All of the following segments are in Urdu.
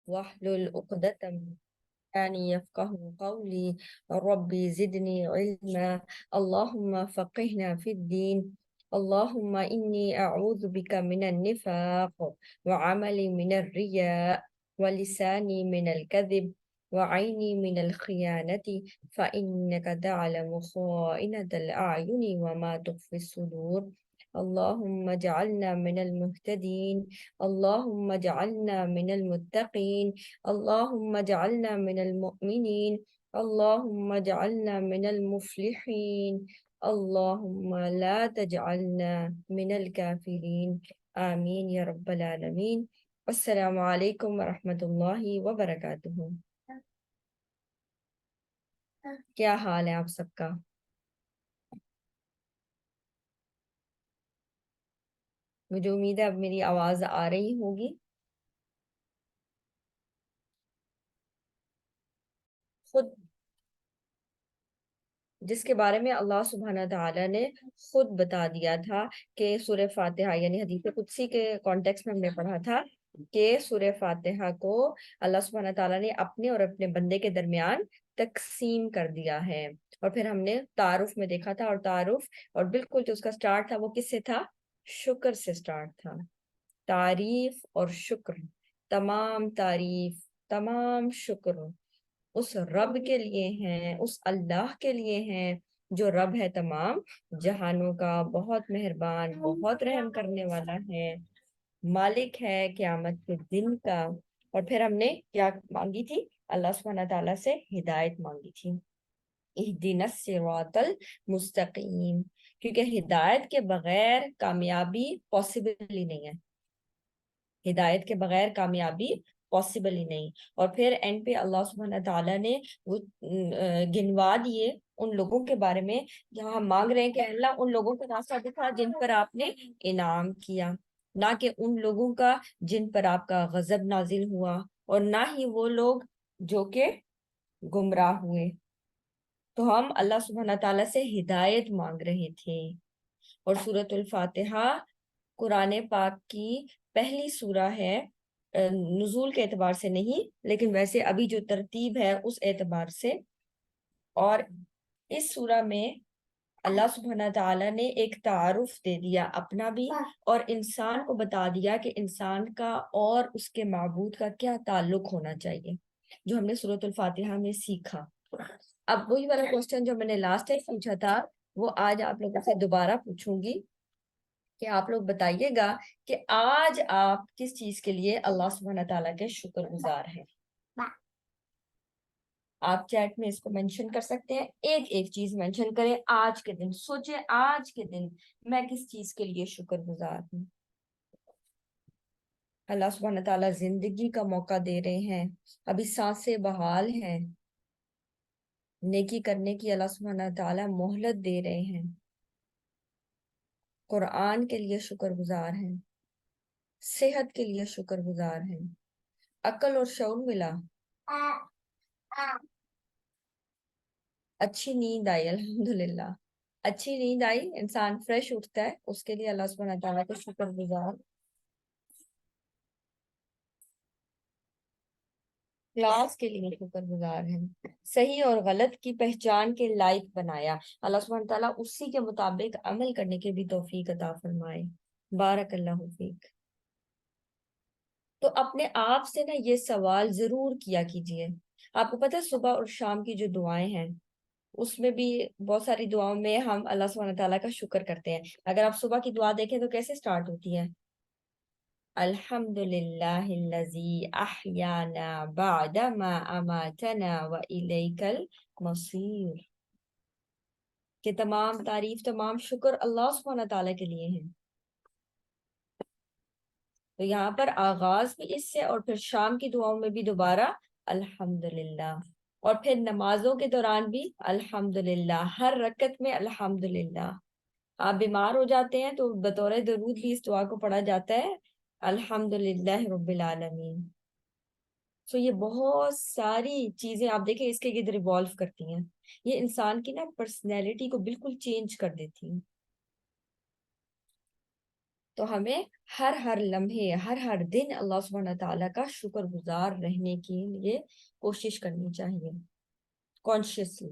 واحلل عقدة من لساني يفقه قولي. ربي زدني علما. اللهم فقهنا في الدين. اللهم إني أعوذ بك من النفاق، وعملي من الرياء، ولساني من الكذب، وعيني من الخيانة، فإنك تعلم خائنة الأعين وما تخفي الصدور. اللهم اجعلنا من المهتدين. اللهم اجعلنا من المتقين. اللهم اجعلنا من المؤمنين. اللهم اجعلنا من المفلحين. اللهم لا تجعلنا من الكافرين. آمين يا رب العالمين. السلام علیکم ورحمۃ اللہ وبرکاتہ۔ کیا حال ہے آپ سب کا؟ مجھے امید ہے اب میری آواز آ رہی ہوگی۔ خود جس کے بارے میں اللہ سبحانہ تعالیٰ نے خود بتا دیا تھا کہ سورہ فاتحہ، یعنی حدیث قدسی کے کانٹیکس میں ہم نے پڑھا تھا کہ سورہ فاتحہ کو اللہ سبحانہ تعالیٰ نے اپنے اور اپنے بندے کے درمیان تقسیم کر دیا ہے۔ اور پھر ہم نے تعارف میں دیکھا تھا، اور تعارف اور بالکل جو اس کا سٹارٹ تھا وہ کس سے تھا؟ شکر سے سٹارٹ تھا۔ تعریف اور شکر، تمام تعریف، تمام شکر اس رب کے لیے ہیں، اس اللہ کے لیے ہیں جو رب ہے تمام جہانوں کا، بہت مہربان، بہت رحم کرنے والا ہے، مالک ہے قیامت کے دن کا۔ اور پھر ہم نے کیا مانگی تھی؟ اللہ سبحانہ تعالیٰ سے ہدایت مانگی تھی، اہدنا الصراط المستقیم، کیونکہ ہدایت کے بغیر کامیابی پاسبل ہی نہیں ہے۔ ہدایت کے بغیر کامیابی پاسبل ہی نہیں۔ اور پھر اینڈ پہ اللہ سبحانہ تعالیٰ نے وہ گنوا دیے ان لوگوں کے بارے میں جہاں ہم مانگ رہے ہیں کہ اللہ ان لوگوں کا راستہ دکھا جن پر آپ نے انعام کیا، نہ کہ ان لوگوں کا جن پر آپ کا غضب نازل ہوا، اور نہ ہی وہ لوگ جو کہ گمراہ ہوئے۔ تو ہم اللہ سبحانہ تعالیٰ سے ہدایت مانگ رہے تھے۔ اور سورۃ الفاتحہ قرآن پاک کی پہلی سورہ ہے، نزول کے اعتبار سے نہیں لیکن ویسے ابھی جو ترتیب ہے اس اعتبار سے۔ اور اس سورہ میں اللہ سبحانہ تعالیٰ نے ایک تعارف دے دیا اپنا بھی، اور انسان کو بتا دیا کہ انسان کا اور اس کے معبود کا کیا تعلق ہونا چاہیے، جو ہم نے سورۃ الفاتحہ میں سیکھا۔ اب وہی والا کوسچن جو میں نے لاسٹ ٹائم پوچھا تھا وہ آج آپ لوگوں سے دوبارہ پوچھوں گی کہ آپ لوگ بتائیے گا کہ آج آپ کس چیز کے لیے اللہ سبحانہ تعالیٰ کے شکر گزار ہیں۔ آپ چیٹ میں اس کو مینشن کر سکتے ہیں، ایک ایک چیز مینشن کریں آج کے دن، سوچیں آج کے دن میں کس چیز کے لیے شکر گزار ہوں۔ اللہ سبحانہ تعالیٰ زندگی کا موقع دے رہے ہیں، ابھی سانسیں بحال ہیں، نیکی کرنے کی اللہ سبحانہ تعالیٰ مہلت دے رہے ہیں، قرآن کے لیے شکر گزار ہیں، صحت کے لیے شکر گزار ہیں، عقل اور شعور ملا، اچھی نیند آئی، الحمدللہ اچھی نیند آئی، انسان فریش اٹھتا ہے، اس کے لیے اللہ سبحانہ تعالیٰ کا شکر گزار۔ کلاس کے لیے شکر گزار ہیں، صحیح اور غلط کی پہچان کے لائق بنایا، اللہ سبحانہ تعالیٰ اسی کے مطابق عمل کرنے کے بھی توفیق عطا فرمائے۔ بارک اللہ فیک۔ تو اپنے آپ سے نا یہ سوال ضرور کیا کیجئے۔ آپ کو پتہ ہے صبح اور شام کی جو دعائیں ہیں اس میں بھی بہت ساری دعاؤں میں ہم اللہ سبحانہ تعالیٰ کا شکر کرتے ہیں۔ اگر آپ صبح کی دعا دیکھیں تو کیسے سٹارٹ ہوتی ہے؟ الحمد للہ الذی احیانا بعد ما اماتنا والیک المصیر، کہ تمام تعریف، تمام شکر اللہ سبحانہ تعالیٰ کے لیے ہیں۔ تو یہاں پر آغاز بھی اس سے، اور پھر شام کی دعاؤں میں بھی دوبارہ الحمدللہ، اور پھر نمازوں کے دوران بھی الحمدللہ، ہر رکعت میں الحمدللہ۔ آپ بیمار ہو جاتے ہیں تو بطور درود بھی اس دعا کو پڑھا جاتا ہے، الحمدللہ رب العالمین۔ سو یہ بہت ساری چیزیں آپ دیکھیں اس کے گرد ریوالو کرتی ہیں، یہ انسان کی نا پرسنالٹی کو بالکل چینج کر دیتی ہیں۔ تو ہمیں ہر لمحے ہر دن اللہ سبحانہ تعالیٰ کا شکر گزار رہنے کے لیے کوشش کرنی چاہیے کانشیسلی۔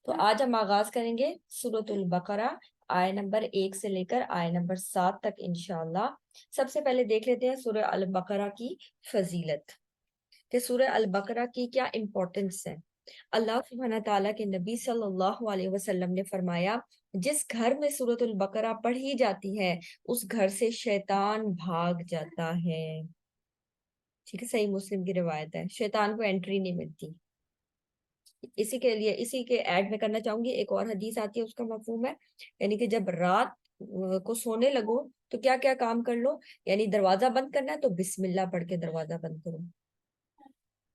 تو آج ہم آغاز کریں گے سورۃ البقرہ آیہ نمبر 1 سے لے کر آیہ نمبر 7 تک انشاءاللہ۔ سب سے پہلے دیکھ لیتے ہیں سورہ البقرہ کی فضیلت، کہ سورہ البقرہ کی کیا امپورٹنس ہے۔ اللہ سبحانہ تعالیٰ کے نبی صلی اللہ علیہ وسلم نے فرمایا، جس گھر میں سورۃ البقرہ پڑھی جاتی ہے اس گھر سے شیطان بھاگ جاتا ہے۔ ٹھیک ہے، صحیح مسلم کی روایت ہے، شیطان کو انٹری نہیں ملتی۔ اسی کے ایڈ میں کرنا چاہوں گی، ایک اور حدیث آتی ہے، اس کا مفہوم ہے یعنی کہ جب رات کو سونے لگو تو کیا کیا کام کر لو، یعنی دروازہ بند کرنا ہے تو بسم اللہ پڑھ کے دروازہ بند کرو،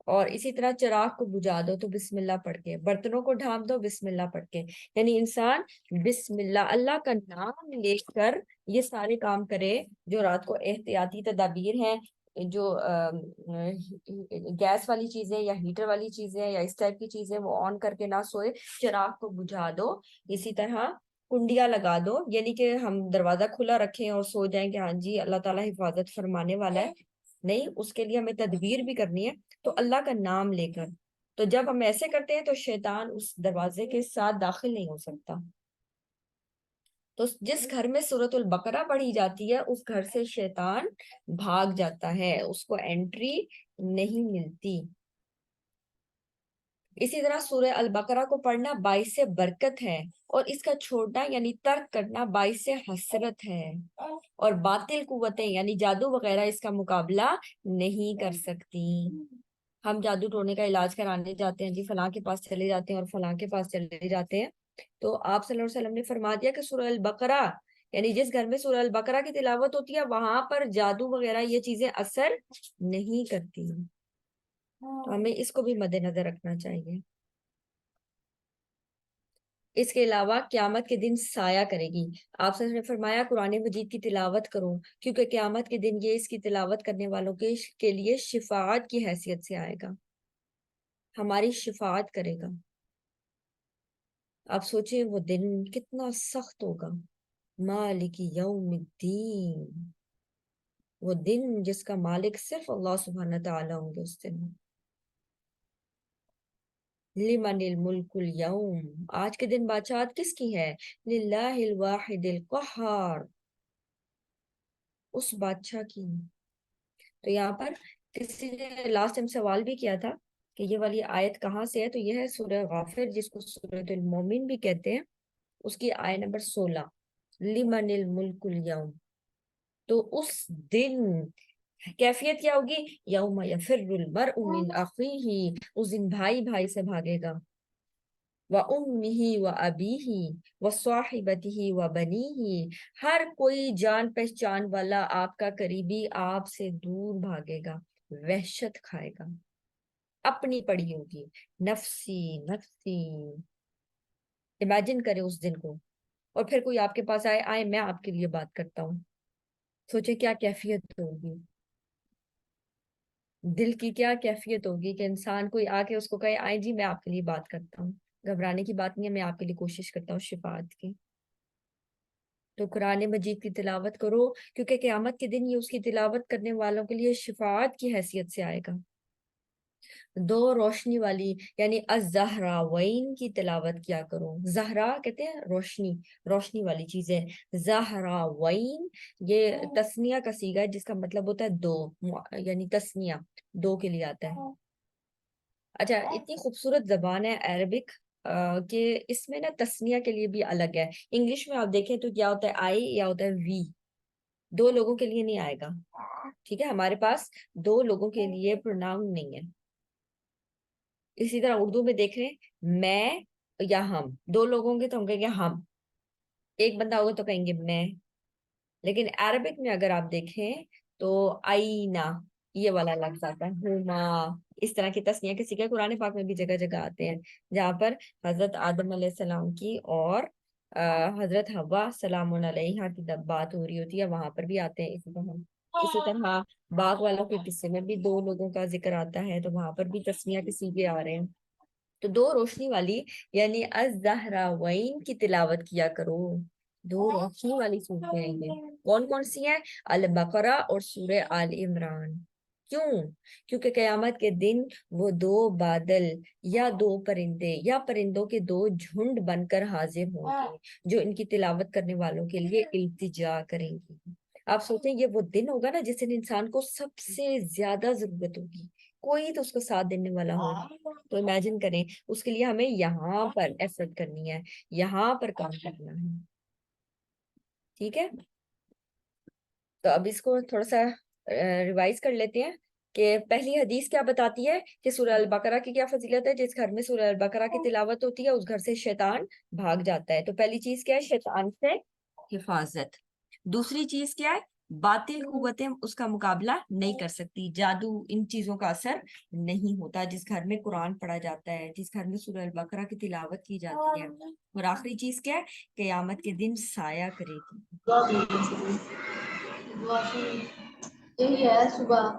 اور اسی طرح چراغ کو بجھا دو تو بسم اللہ پڑھ کے، برتنوں کو ڈھانپ دو بسم اللہ پڑھ کے، یعنی انسان بسم اللہ اللہ کا نام لے کر یہ سارے کام کرے جو رات کو احتیاطی تدابیر ہیں، جو گیس والی چیزیں یا ہیٹر والی چیزیں یا اس ٹائپ کی چیزیں وہ آن کر کے نہ سوئے، چراغ کو بجھا دو، اسی طرح کنڈیاں لگا دو، یعنی کہ ہم دروازہ کھلا رکھیں اور سو جائیں کہ ہاں جی اللہ تعالیٰ حفاظت فرمانے والا ہے، نہیں، اس کے لیے ہمیں تدبیر بھی کرنی ہے، تو اللہ کا نام لے کر۔ تو جب ہم ایسے کرتے ہیں تو شیطان اس دروازے کے ساتھ داخل نہیں ہو سکتا۔ تو جس گھر میں سورۃ البقرہ پڑھی جاتی ہے اس گھر سے شیطان بھاگ جاتا ہے، اس کو انٹری نہیں ملتی۔ اسی طرح سورہ البقرہ کو پڑھنا باعث برکت ہے، اور اس کا چھوڑنا یعنی ترک کرنا باعث حسرت ہے، اور باطل قوتیں یعنی جادو وغیرہ اس کا مقابلہ نہیں کر سکتی۔ ہم جادو ٹونے کا علاج کرانے جاتے ہیں، جی فلاں کے پاس چلے جاتے ہیں اور فلاں کے پاس چلے جاتے ہیں، تو آپ صلی اللہ علیہ وسلم نے فرما دیا کہ سورہ البقرہ یعنی جس گھر میں سورہ البقرہ کی تلاوت ہوتی ہے وہاں پر جادو وغیرہ یہ چیزیں اثر نہیں کرتی، تو ہمیں اس کو بھی مد نظر رکھنا چاہیے۔ اس کے علاوہ قیامت کے دن سایہ کرے گی، آپ صلی اللہ علیہ وسلم نے فرمایا قرآن مجید کی تلاوت کرو، کیونکہ قیامت کے دن یہ اس کی تلاوت کرنے والوں کے لیے شفاعت کی حیثیت سے آئے گا، ہماری شفاعت کرے گا۔ آپ سوچیں وہ دن کتنا سخت ہوگا، مالک یوم الدین، وہ دن جس کا مالک صرف اللہ سبحانہ تعالیٰ ہوں گے اس دن۔ لمن الملک اليوم، آج کے دن بادشاہت کس کی ہے؟ للہ الواحد القہار، اس بادشاہ کی۔ تو یہاں پر کسی نے لاسٹ ٹائم سوال بھی کیا تھا کہ یہ والی آیت کہاں سے ہے، تو یہ ہے سورہ غافر جس کو سورۃ المومن بھی کہتے ہیں، اس کی آیت نمبر 16، لمن الملک اليوم۔ تو اس دن کیفیت کیا ہوگی؟ یوم یفر المرء من اخیہ، اس دن بھائی بھائی سے بھاگے گا، وَأُمِّهِ وَأَبِيهِ وَصَاحِبَتِهِ وَبَنِيهِ، ہر کوئی جان پہچان والا آپ کا قریبی آپ سے دور بھاگے گا، وحشت کھائے گا، اپنی پڑی ہوگی، نفسی نفسی۔ امیجن کرے اس دن کو، اور پھر کوئی آپ کے پاس آئے میں آپ کے لیے بات کرتا ہوں، سوچے کیا کیفیت ہوگی، دل کی کیا کیفیت ہوگی کہ انسان کوئی آ کے اس کو کہے آئیں جی میں آپ کے لیے بات کرتا ہوں۔ گھبرانے کی بات نہیں ہے، میں آپ کے لیے کوشش کرتا ہوں شفاعت کی۔ تو قرآن مجید کی تلاوت کرو، کیونکہ قیامت کے دن یہ اس کی تلاوت کرنے والوں کے لیے شفاعت کی حیثیت سے آئے گا۔ دو روشنی والی یعنی الزہراوین کی تلاوت کیا کرو، زہرا کہتے ہیں روشنی، روشنی والی چیزیں، زہراوین یہ تسنیہ کا صیغہ ہے جس کا مطلب ہوتا ہے دو، یعنی تسنیہ دو کے لیے آتا ہے۔ اچھا، اتنی خوبصورت زبان ہے عربک کہ اس میں نا تسنیہ کے لیے بھی الگ ہے۔ انگلش میں آپ دیکھیں تو کیا ہوتا ہے آئی یا ہوتا ہے وی، دو لوگوں کے لیے نہیں آئے گا، ٹھیک ہے، ہمارے پاس دو لوگوں کے لیے پروناؤن نہیں ہے۔ اسی طرح اردو میں دیکھ رہے ہیں میں یا ہم، دو لوگوں کے تو ہم کہیں گے ہم، ایک بندہ ہوگا تو کہیں گے میں، لیکن عربک میں اگر آپ دیکھیں تو آئینہ یہ والا لفظ آتا ہے، ہما، اس طرح کی تسنیہ کے صیغے قرآن پاک میں بھی جگہ جگہ آتے ہیں، جہاں پر حضرت آدم علیہ السلام کی اور حضرت حوا سلام علیہا کی بات ہو رہی ہوتی ہے، وہاں پر بھی آتے ہیں۔ اسی طرح باغ والوں کے قصے میں بھی دو لوگوں کا ذکر آتا ہے، تو وہاں پر بھی تسنیہ کے صیغے آ رہے ہیں۔ تو دو روشنی والی یعنی الزہراوین کی تلاوت کیا کرو، دو روشنی والی صورتیں ہیں یہ. کون کون سی ہیں؟ البقرہ اور سورہ آل عمران. کیوں؟ کیونکہ قیامت کے دن وہ دو بادل یا دو پرندے یا پرندوں کے دو جھنڈ بن کر حاضر ہوں گے جو ان کی تلاوت کرنے والوں کے لیے التجا کریں گی. آپ سوچیں یہ وہ دن ہوگا نا جس دن انسان کو سب سے زیادہ ضرورت ہوگی, کوئی تو اس کو ساتھ دینے والا ہوگا. تو امیجن کریں اس کے لیے ہمیں یہاں پر ایفرٹ کرنی ہے, یہاں پر کام کرنا ہے. ٹھیک ہے, تو اب اس کو تھوڑا سا ریوائز کر لیتے ہیں کہ پہلی حدیث کیا بتاتی ہے کہ سورہ البقرہ کی کیا فضیلت ہے. جس گھر میں سورہ البقرہ کی تلاوت ہوتی ہے اس گھر سے شیطان بھاگ جاتا ہے. تو پہلی چیز کیا ہے؟ شیطان سے حفاظت. دوسری چیز کیا ہے؟ باطل قوتیں اس کا مقابلہ نہیں کر سکتی, جادو ان چیزوں کا اثر نہیں ہوتا جس گھر میں قرآن پڑھا جاتا ہے, جس گھر میں سورہ البقرہ کی تلاوت کی جاتی ہے. اور آخری چیز کیا ہے؟ قیامت کے دن سایہ کرے گی. یہی ہے صبح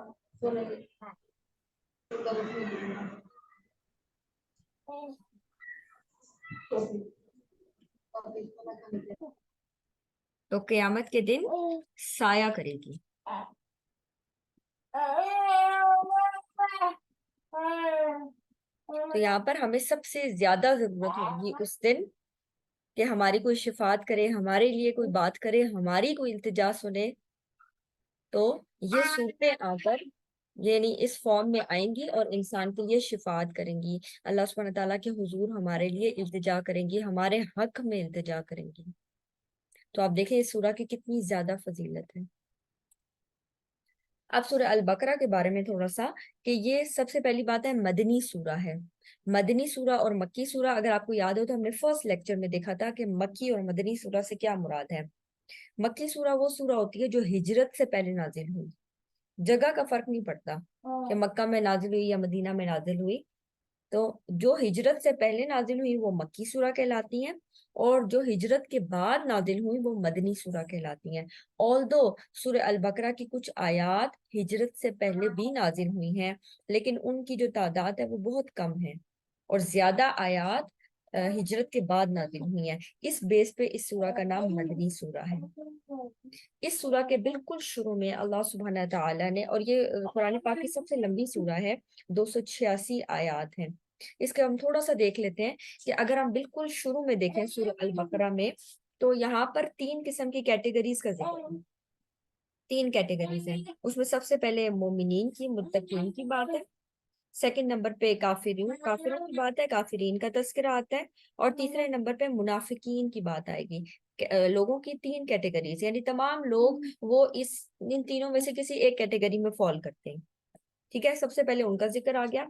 تو قیامت کے دن سایہ کرے گی. تو یہاں پر ہمیں سب سے زیادہ ضرورت ہوگی اس دن کہ ہماری کوئی شفاعت کرے, ہمارے لیے کوئی بات کرے, ہماری کوئی التجا سنے. تو یہ صورتیں آ کر یعنی اس فارم میں آئیں گی اور انسان کے لیے شفاعت کریں گی. اللہ سبحانہ تعالیٰ کے حضور ہمارے لیے التجا کریں گی, ہمارے حق میں التجا کریں گی. تو آپ دیکھیں اس سورہ کی کتنی زیادہ فضیلت ہے. اب سورہ البقرہ کے بارے میں تھوڑا سا کہ یہ سب سے پہلی بات ہے مدنی سورہ ہے. مدنی سورہ اور مکی سورہ, اگر آپ کو یاد ہو تو ہم نے فرسٹ لیکچر میں دیکھا تھا کہ مکی اور مدنی سورہ سے کیا مراد ہے. مکی سورہ وہ سورہ ہوتی ہے جو ہجرت سے پہلے نازل ہوئی. جگہ کا فرق نہیں پڑتا کہ مکہ میں نازل ہوئی یا مدینہ میں نازل ہوئی. تو جو ہجرت سے پہلے نازل ہوئی وہ مکی سورہ کہلاتی ہیں, اور جو ہجرت کے بعد نازل ہوئی وہ مدنی سورہ کہلاتی ہیں. آلدو سورہ البقرہ کی کچھ آیات ہجرت سے پہلے بھی نازل ہوئی ہیں, لیکن ان کی جو تعداد ہے وہ بہت کم ہے, اور زیادہ آیات ہجرت کے بعد نازل ہوئی ہیں. اس بیس پہ اس سورہ کا نام مدنی سورہ ہے. اس سورہ کے بالکل شروع میں اللہ سبحانہ تعالیٰ نے, اور یہ قرآن پاک کی سب سے لمبی سورہ ہے, 286 آیات ہیں. اس کے ہم تھوڑا سا دیکھ لیتے ہیں کہ اگر ہم بالکل شروع میں دیکھیں سورہ البقرہ میں تو یہاں پر 3 قسم کی کیٹیگریز کا ذکر ہے. 3 کیٹیگریز ہیں. اس میں سب سے پہلے مومنین کی, متقین کی بات ہے. سیکنڈ نمبر پہ کافروں کی بات ہے, کافرین کا تذکرہ آتا ہے. اور تیسرے نمبر پہ منافقین کی بات آئے گی. لوگوں کی 3 کیٹیگریز, یعنی تمام لوگ وہ ان تینوں میں سے کسی ایک کیٹیگری میں فال کرتے ہیں. ٹھیک ہے, سب سے پہلے ان کا ذکر آ گیا.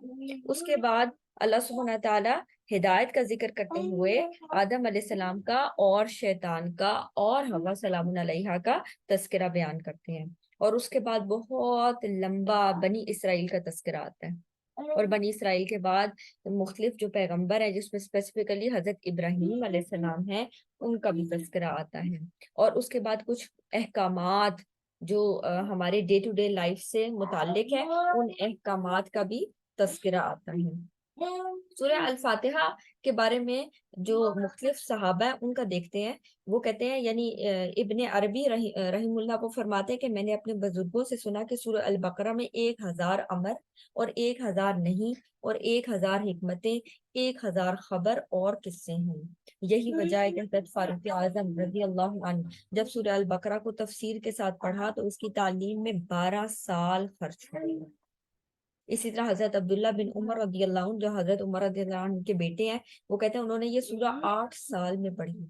اس کے بعد اللہ سبحانہ تعالیٰ ہدایت کا ذکر کرتے ہوئے آدم علیہ السلام کا اور شیطان کا اور حوا سلام علیہا کا تذکرہ بیان کرتے ہیں. اور اس کے بعد بہت لمبا بنی اسرائیل کا تذکرہ آتا ہے. اور بنی اسرائیل کے بعد مختلف جو پیغمبر ہیں جس میں اسپیسیفکلی حضرت ابراہیم علیہ السلام ہیں ان کا بھی تذکرہ آتا ہے. اور اس کے بعد کچھ احکامات جو ہمارے ڈے ٹو ڈے لائف سے متعلق ہے ان احکامات کا بھی تذکرہ آتا ہے. سورہ الفاتحہ کے بارے میں جو مختلف صحابہ ہیں ان کا دیکھتے ہیں. وہ کہتے ہیں یعنی ابن عربی رحم اللہ وہ فرماتے ہیں کہ میں نے اپنے بزرگوں سے سنا کہ سورہ البقرہ میں 1000 امر اور 1000 نہیں اور 1000 حکمتیں 1000 خبر اور قصے ہیں. یہی وجہ ہے کہ حضرت فاروق اعظم رضی اللہ عنہ جب سورہ البقرہ کو تفسیر کے ساتھ پڑھا تو اس کی تعلیم میں 12 سال خرچ ہوئے. اسی طرح حضرت عبداللہ بن عمر رضی اللہ عنہ جو حضرت عمر رضی اللہ عنہ کے بیٹے ہیں وہ کہتے ہیں انہوں نے یہ سورہ 8 سال میں پڑھی.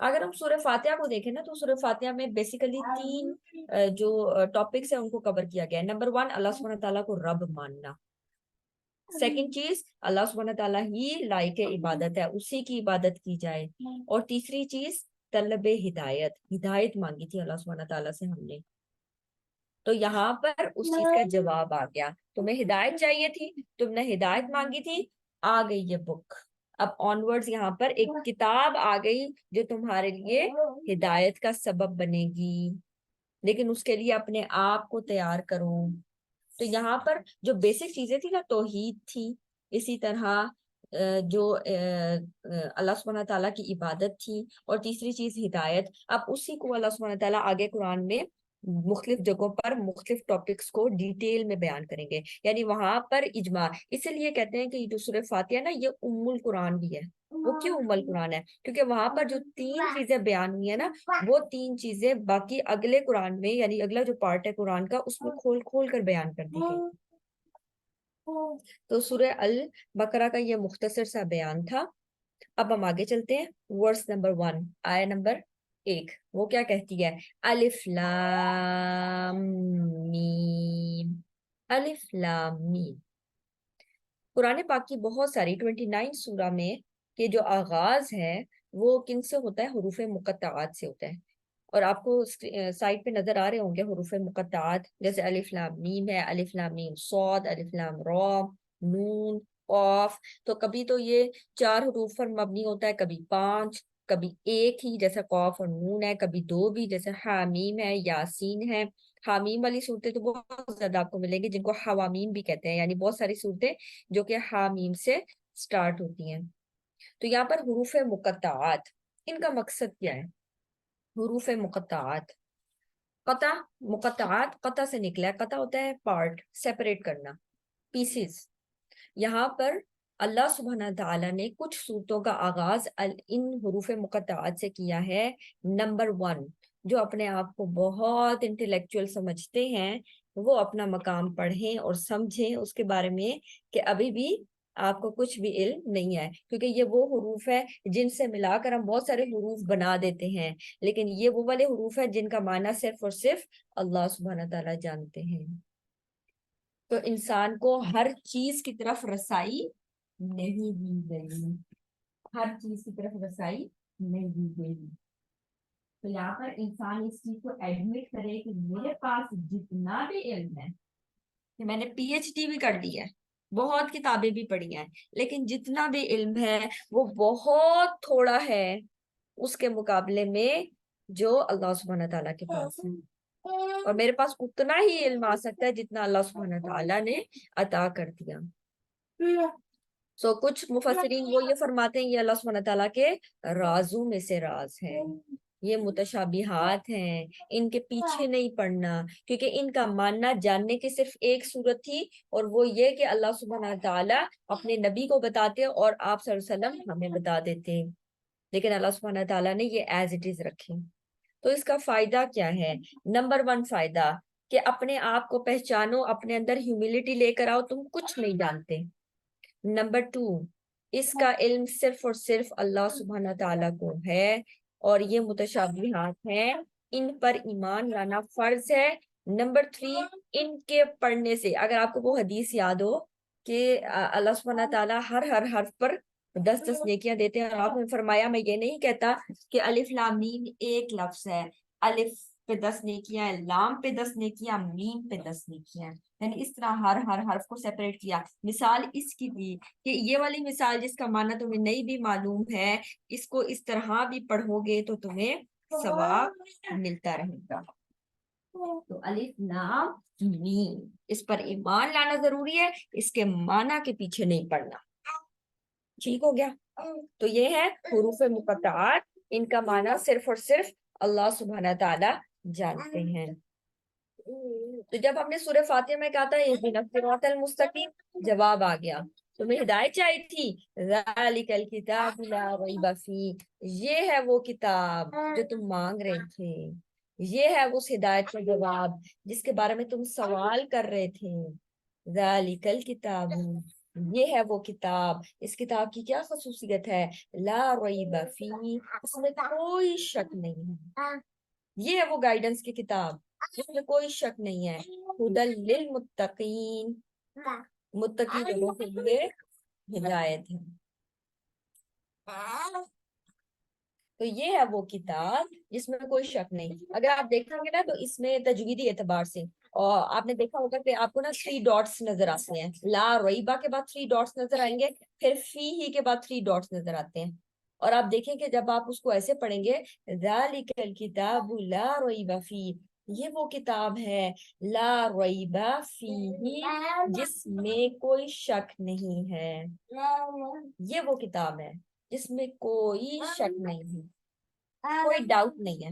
اگر ہم سورہ فاتحہ کو دیکھیں نا تو سورہ فاتحہ میں بیسیکلی 3 جو ٹاپکس ہیں ان کو کور کیا گیا ہے. نمبر 1 اللہ سبحانہ تعالیٰ کو رب ماننا. سیکنڈ چیز اللہ سبحانہ تعالیٰ ہی لائق عبادت ہے, اسی کی عبادت کی جائے. اور تیسری چیز طلب ہدایت مانگی تھی اللہ سبحانہ تعالیٰ سے ہم نے. تو یہاں پر اس چیز کا جواب آ گیا. تمہیں ہدایت چاہیے تھی, تم نے ہدایت مانگی تھی, آ گئی یہ بک. اب آنورڈز یہاں پر ایک کتاب آ گئی جو تمہارے لیے ہدایت کا سبب بنے گی, لیکن اس کے لیے اپنے آپ کو تیار کرو. تو یہاں پر جو بیسک چیزیں تھی نا توحید تھی, اسی طرح جو اللہ سبحانہ تعالیٰ کی عبادت تھی، اور تیسری چیز ہدایت. اب اسی کو اللہ سبحانہ تعالیٰ آگے قرآن میں مختلف جگہوں پر مختلف ٹاپکس کو ڈیٹیل میں بیان کریں گے، یعنی وہاں پر اجماع. اسی لیے کہتے ہیں کہ یہ جو سورہ فاتحہ نا یہ ام القرآن بھی ہے. وہ کیوں ام القرآن ہے؟ کیونکہ وہاں پر جو 3 چیزیں بیان ہوئی ہیں نا، وہ 3 چیزیں باقی اگلے قرآن میں، یعنی اگلا جو پارٹ ہے قرآن کا، اس میں کھول کھول کر بیان کر دی گئی. تو سورہ البقرہ کا یہ مختصر سا بیان تھا. اب ہم آگے چلتے ہیں. ورس نمبر 1، آیہ نمبر 1، وہ کیا کہتی ہے؟ الف لام میم. الف لام میم. قرآن پاک کی بہت ساری 29 سورہ میں کے جو آغاز ہے وہ کن سے ہوتا ہے؟ حروف مقطعات سے ہوتا ہے. اور آپ کو سائٹ پہ نظر آ رہے ہوں گے حروف مقطعات، جیسے الف لام میم ہے، الف لام میم صاد، الف لام را، نون، قاف. تو کبھی تو یہ 4 حروف پر مبنی ہوتا ہے، کبھی 5، کبھی ایک ہی جیسے قاف اور نون ہے، کبھی 2 بھی جیسے حامیم ہے، یاسین ہے. حامیم والی صورتیں تو بہت زیادہ آپ کو ملیں گی، جن کو حوامیم بھی کہتے ہیں، یعنی بہت ساری صورتیں جو کہ حامیم سے سٹارٹ ہوتی ہیں. تو یہاں پر حروف مقطعات، ان کا مقصد کیا ہے؟ حروف مقطعات، قطع، مقطعات قطع سے نکلا ہے. قطع ہوتا ہے پارٹ، سیپریٹ کرنا، پیسز. یہاں پر اللہ سبحانہ تعالیٰ نے کچھ صورتوں کا آغاز ان حروف مقطعات سے کیا ہے. نمبر 1، جو اپنے آپ کو بہت انٹلیکچوئل سمجھتے ہیں وہ اپنا مقام پڑھیں اور سمجھیں اس کے بارے میں کہ ابھی بھی آپ کو کچھ بھی علم نہیں ہے، کیونکہ یہ وہ حروف ہے جن سے ملا کر ہم بہت سارے حروف بنا دیتے ہیں، لیکن یہ وہ والے حروف ہیں جن کا معنی صرف اور صرف اللہ سبحانہ تعالیٰ جانتے ہیں. تو انسان کو ہر چیز کی طرف رسائی نہیں دی گئی، ہر چیز کی طرف رسائی نہیں دی گئی. تو یہاں پر انسان اس چیز کو ایڈمٹ کرے کہ میرے پاس جتنا بھی علم ہے، کہ میں نے پی ایچ ڈی بھی کر لی ہے، بہت کتابیں بھی پڑھی ہیں، لیکن جتنا بھی علم ہے وہ بہت تھوڑا ہے اس کے مقابلے میں جو اللہ سبحانہ تعالیٰ کے پاس ہے. اور میرے پاس اتنا ہی علم آ سکتا ہے جتنا اللہ سبحانہ تعالیٰ نے عطا کر دیا. کچھ مفسرین وہ یہ فرماتے ہیں یہ اللہ سبحانہ تعالیٰ کے رازوں میں سے راز ہے، یہ متشابہات ہیں، ان کے پیچھے نہیں پڑنا، کیونکہ ان کا ماننا جاننے کی صرف ایک صورت تھی، اور وہ یہ کہ اللہ سبحانہ تعالیٰ اپنے نبی کو بتاتے اور آپ صلی اللہ علیہ وسلم ہمیں بتا دیتے، لیکن اللہ سبحانہ تعالیٰ نے یہ ایز اٹ از رکھے. تو اس کا فائدہ کیا ہے؟ نمبر 1 فائدہ کہ اپنے آپ کو پہچانو، اپنے اندر ہیوملٹی لے کر آؤ، تم کچھ نہیں جانتے. نمبر 2، اس کا علم صرف اور صرف اللہ سبحانہ تعالیٰ کو ہے، اور یہ متشابہات ہیں، ان پر ایمان لانا فرض ہے. نمبر 3، ان کے پڑھنے سے اگر آپ کو وہ حدیث یاد ہو کہ اللہ سبحانہ تعالیٰ ہر حرف پر 10 نیکیاں دیتے ہیں، اور آپ نے فرمایا میں یہ نہیں کہتا کہ الف لام میم ایک لفظ ہے، الف پہ 10 نیکیاں، لام پہ 10 نیکیاں، میم پہ 10 نیکیاں، یعنی اس طرح ہر حرف کو سیپریٹ کیا. مثال اس کی بھی کہ یہ والی مثال جس کا معنی تمہیں نہیں بھی معلوم ہے، اس کو اس طرح بھی پڑھو گے تو تمہیں ثواب ملتا رہے گا. تو الف لام میم، اس پر ایمان لانا ضروری ہے، اس کے معنی کے پیچھے نہیں پڑنا. ٹھیک ہو گیا؟ تو یہ ہے حروف مقطعات، ان کا معنی صرف اور صرف اللہ سبحانہ تعالیٰ جانتے ہیں. تو جب ہم نے سورہ فاتحہ میں کہا تھا اہدنا الصراط المستقیم، جواب آ گیا. تمہیں ہدایت چاہیے تھی، ذالک الکتاب لا ریب فیہ، یہ ہے وہ کتاب جو تم مانگ رہے تھے، یہ ہے اس ہدایت کا جواب جس کے بارے میں تم سوال کر رہے تھے. ذالک الکتاب، یہ ہے وہ کتاب، اس کتاب کی کیا خصوصیت ہے؟ لا ریب فیہ، اس میں کوئی شک نہیں ہے. یہ ہے وہ گائیڈنس کی کتاب جس میں کوئی شک نہیں ہے. ہدی للمتقین، متقی لوگوں کے لیے ہدایت ہے. تو یہ ہے وہ کتاب جس میں کوئی شک نہیں. اگر آپ دیکھیں گے نا تو اس میں تجویدی اعتبار سے، اور آپ نے دیکھا ہوگا کہ آپ کو نا 3 ڈاٹس نظر آتے ہیں، لا ریبہ کے بعد 3 ڈاٹس نظر آئیں گے، پھر فی ہی کے بعد 3 ڈاٹس نظر آتے ہیں. اور آپ دیکھیں کہ جب آپ اس کو ایسے پڑھیں گے ذالک الکتاب لا ریب فیہ، یہ وہ کتاب ہے لا ریبہ فیہ جس میں کوئی شک نہیں ہے. یہ وہ کتاب ہے جس میں کوئی شک نہیں ہے, کوئی ڈاؤٹ نہیں ہے.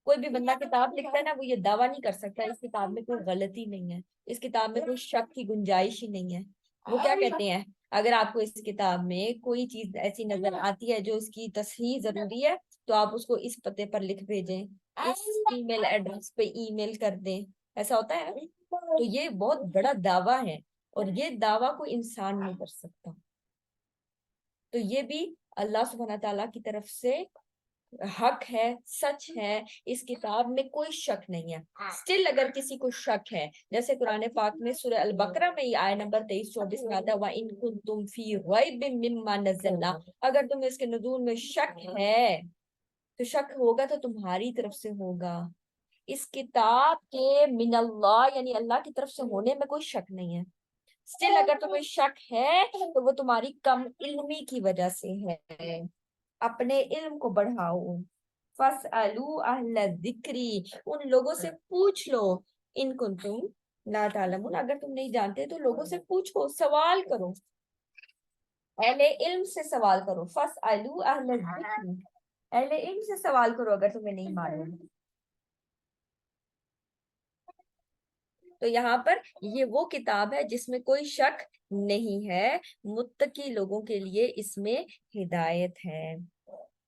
کوئی بھی بندہ کتاب لکھتا ہے نا, وہ یہ دعویٰ نہیں کر سکتا اس کتاب میں کوئی غلطی نہیں ہے, اس کتاب میں کوئی شک کی گنجائش ہی نہیں ہے. وہ کیا کہتے ہیں, اگر آپ کو اس کتاب میں کوئی چیز ایسی نظر آتی ہے جو اس کی تصحیح ضروری ہے تو آپ اس کو اس پتے پر لکھ بھیجیں, اس ای میل ایڈریس پہ ای میل کر دیں. ایسا ہوتا ہے. تو یہ بہت بڑا دعویٰ ہے اور یہ دعویٰ کوئی انسان نہیں کر سکتا. تو یہ بھی اللہ سبحانہ تعالیٰ کی طرف سے حق ہے, سچ ہے, اس کتاب میں کوئی شک نہیں ہے. سٹل اگر کسی کو شک ہے, جیسے قرآن پاک میں سورہ البقرہ میں ہی آیت نمبر 23-24 میں آتا ہے وَإِن كُنتُمْ فِي رَيْبٍ مِّمَّا نَزَّلْنَا, اگر تمہیں اس کے نزول میں شک ہے تو شک ہوگا تو تمہاری طرف سے ہوگا. اس کتاب کے من اللہ یعنی اللہ کی طرف سے ہونے میں کوئی شک نہیں ہے. سٹل اگر تمہیں شک ہے تو وہ تمہاری کم علمی کی وجہ سے ہے. اپنے علم کو بڑھاؤ. فَاسْأَلُوا أَهْلَ الذِّكْرِ, ان لوگوں سے پوچھ لو, ان کنتم لا تعلمون, اگر تم نہیں جانتے تو لوگوں سے پوچھو, سوال کرو, اہل علم سے سوال کرو. فَاسْأَلُوا أَهْلَ الذِّكْرِ, اہل علم سے سوال کرو اگر تمہیں نہیں معلوم. تو یہاں پر یہ وہ کتاب ہے جس میں کوئی شک نہیں ہے, متقی لوگوں کے لیے اس میں ہدایت ہے.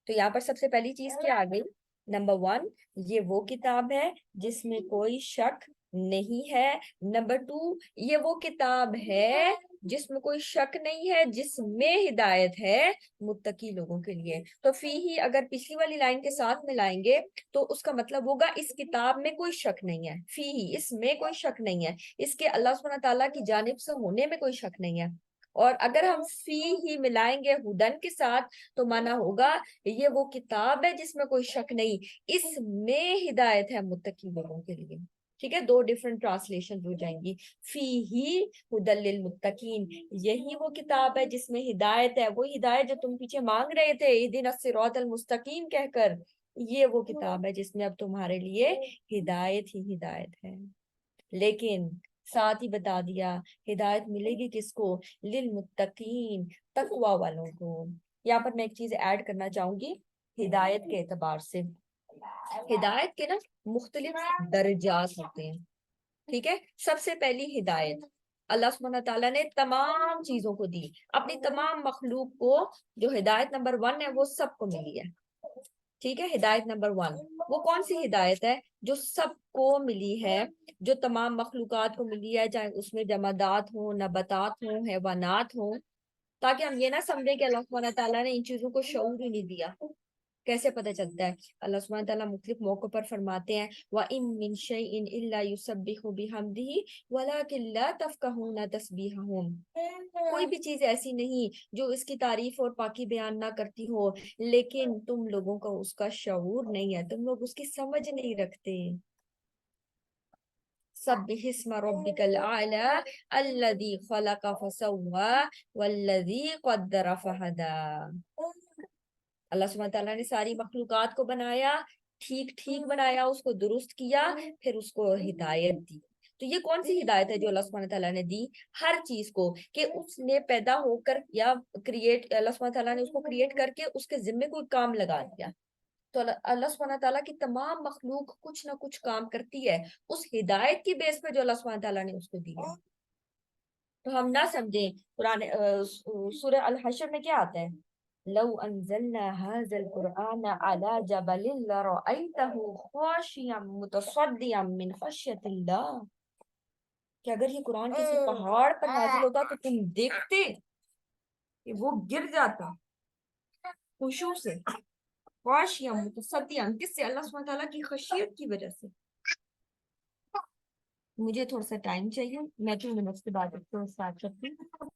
تو یہاں پر سب سے پہلی چیز کیا آ گئی, نمبر 1 یہ وہ کتاب ہے جس میں کوئی شک نہیں ہے. نمبر 2 یہ وہ کتاب ہے جس میں کوئی شک نہیں ہے, جس میں ہدایت ہے متقی لوگوں کے لیے. تو فی ہی اگر پچھلی والی لائن کے ساتھ ملائیں گے تو اس کا مطلب ہوگا اس کتاب میں کوئی شک نہیں ہے. فی ہی اس میں کوئی شک نہیں ہے, اس کے اللہ سبحانہ تعالیٰ کی جانب سے ہونے میں کوئی شک نہیں ہے. اور اگر ہم فی ہی ملائیں گے ہدن کے ساتھ تو مانا ہوگا یہ وہ کتاب ہے جس میں کوئی شک نہیں, اس میں ہدایت ہے متقی لوگوں کے لیے. ٹھیک ہے, 2 ڈیفرنٹ ٹرانسلیشن ہو جائیں گی. فی ہی ہدل للمتقین, یہی وہ کتاب ہے جس میں ہدایت ہے, وہ ہدایت جو تم پیچھے مانگ رہے تھے اہدنا الصراط المستقیم کہہ کر, یہ وہ کتاب ہے جس میں اب تمہارے لیے ہدایت ہی ہدایت ہے. لیکن ساتھ ہی بتا دیا ہدایت ملے گی کس کو, للمتقین, تقوی والوں کو. یہاں پر میں ایک چیز ایڈ کرنا چاہوں گی ہدایت کے اعتبار سے. ہدایت کے نا مختلف درجات ہوتے ہیں. ٹھیک ہے, سب سے پہلی ہدایت اللہ سبحانہ تعالیٰ نے تمام چیزوں کو دی, اپنی تمام مخلوق کو جو ہدایت نمبر 1 ہے وہ سب کو ملی ہے. ٹھیک ہے, ہدایت نمبر 1 وہ کون سی ہدایت ہے جو سب کو ملی ہے, جو تمام مخلوقات کو ملی ہے, چاہے اس میں جمادات ہوں, نباتات ہوں, حیوانات ہوں, تاکہ ہم یہ نہ سمجھیں کہ اللہ سبحانہ تعالیٰ نے ان چیزوں کو شعور ہی نہیں دیا. کیسے پتہ چلتا ہے, اللہ سبحانہ تعالیٰ مختلف موقع پر فرماتے ہیں وَإِن مِّن شَيْءٍ إِلَّا يُسَبِّحُ بِحَمْدِهِ وَلَكِن لَّا تَفْقَهُونَ تَسْبِيحَهُمْ, کوئی بھی چیز ایسی نہیں جو اس کی تعریف اور پاکی بیان نہ کرتی ہو, لیکن تم لوگوں کو اس کا شعور نہیں ہے, تم لوگ اس کی سمجھ نہیں رکھتے. سبح اسم ربک الاعلی الذی خلق فسوی والذی قدر فہدی. اللہ سبحانہ تعالیٰ نے ساری مخلوقات کو بنایا, ٹھیک ٹھیک بنایا, اس کو درست کیا, پھر اس کو ہدایت دی. تو یہ کون سی ہدایت ہے جو اللہ سبحانہ تعالیٰ نے دی ہر چیز کو, کہ اس نے پیدا ہو کر یا کریٹ, اللہ سبحانہ تعالیٰ نے اس کو کریٹ کر کے اس کے ذمے کوئی کام لگا دیا. تو اللہ سبحانہ تعالیٰ کی تمام مخلوق کچھ نہ کچھ کام کرتی ہے اس ہدایت کی بیس پہ جو اللہ سبحانہ تعالیٰ نے اس کو دی ہے. تو ہم نہ سمجھیں, قرآن سورہ الحشر میں کیا آتا ہے, لو انزلنا هذا القرآن على جبل لرأيته خاشعا متصدعا من خشية الله, کہ اگر یہ قرآن کسی پہاڑ پر نازل ہوتا تو تم دیکھتے کہ وہ گر جاتا خشوع سے, خاشعا متصدعا, کس سے, اللہ سبحانہ تعالیٰ کی خشیت کی وجہ سے. مجھے تھوڑا سا ٹائم چاہیے, میں 2 منٹ کے بعد اس کو اسٹارٹ کرتی ہوں.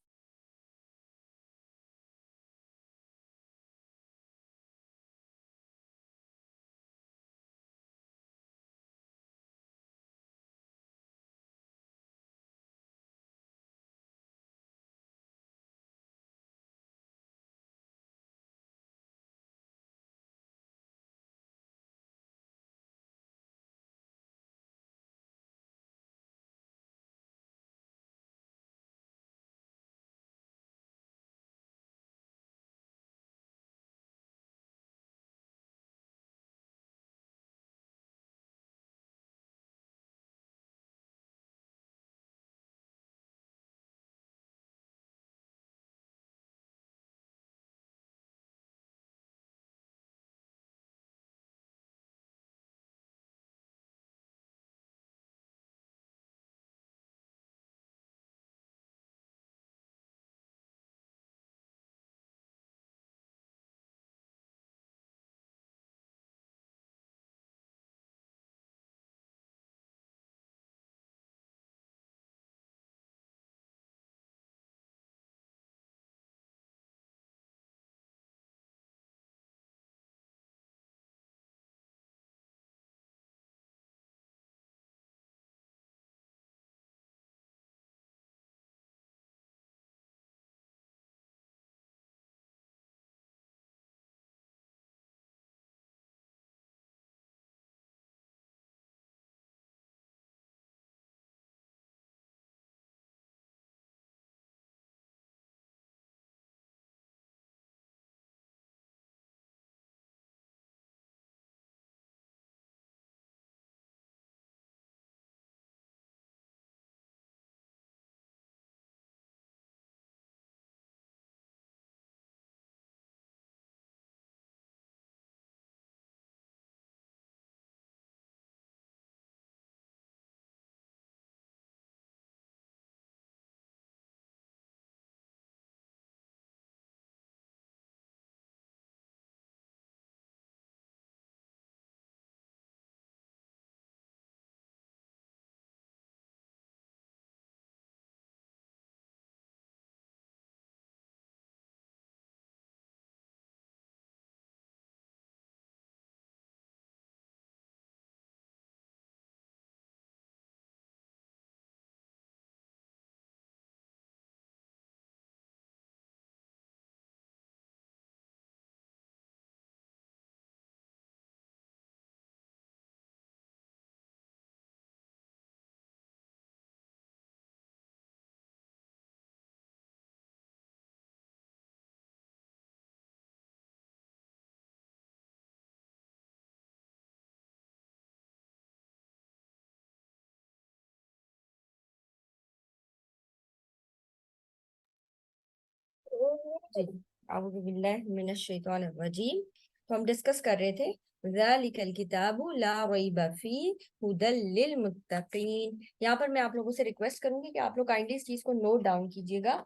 جی اعوذ باللہ من الشیطان الرجیم. تو ہم ڈسکس کر رہے تھے ذالک الکتاب لا ریب فیہ ھدی للمتقین. یہاں پر میں آپ لوگوں سے ریکویسٹ کروں گی کہ آپ لوگ کائنڈلی اس چیز کو نوٹ ڈاؤن کیجیے گا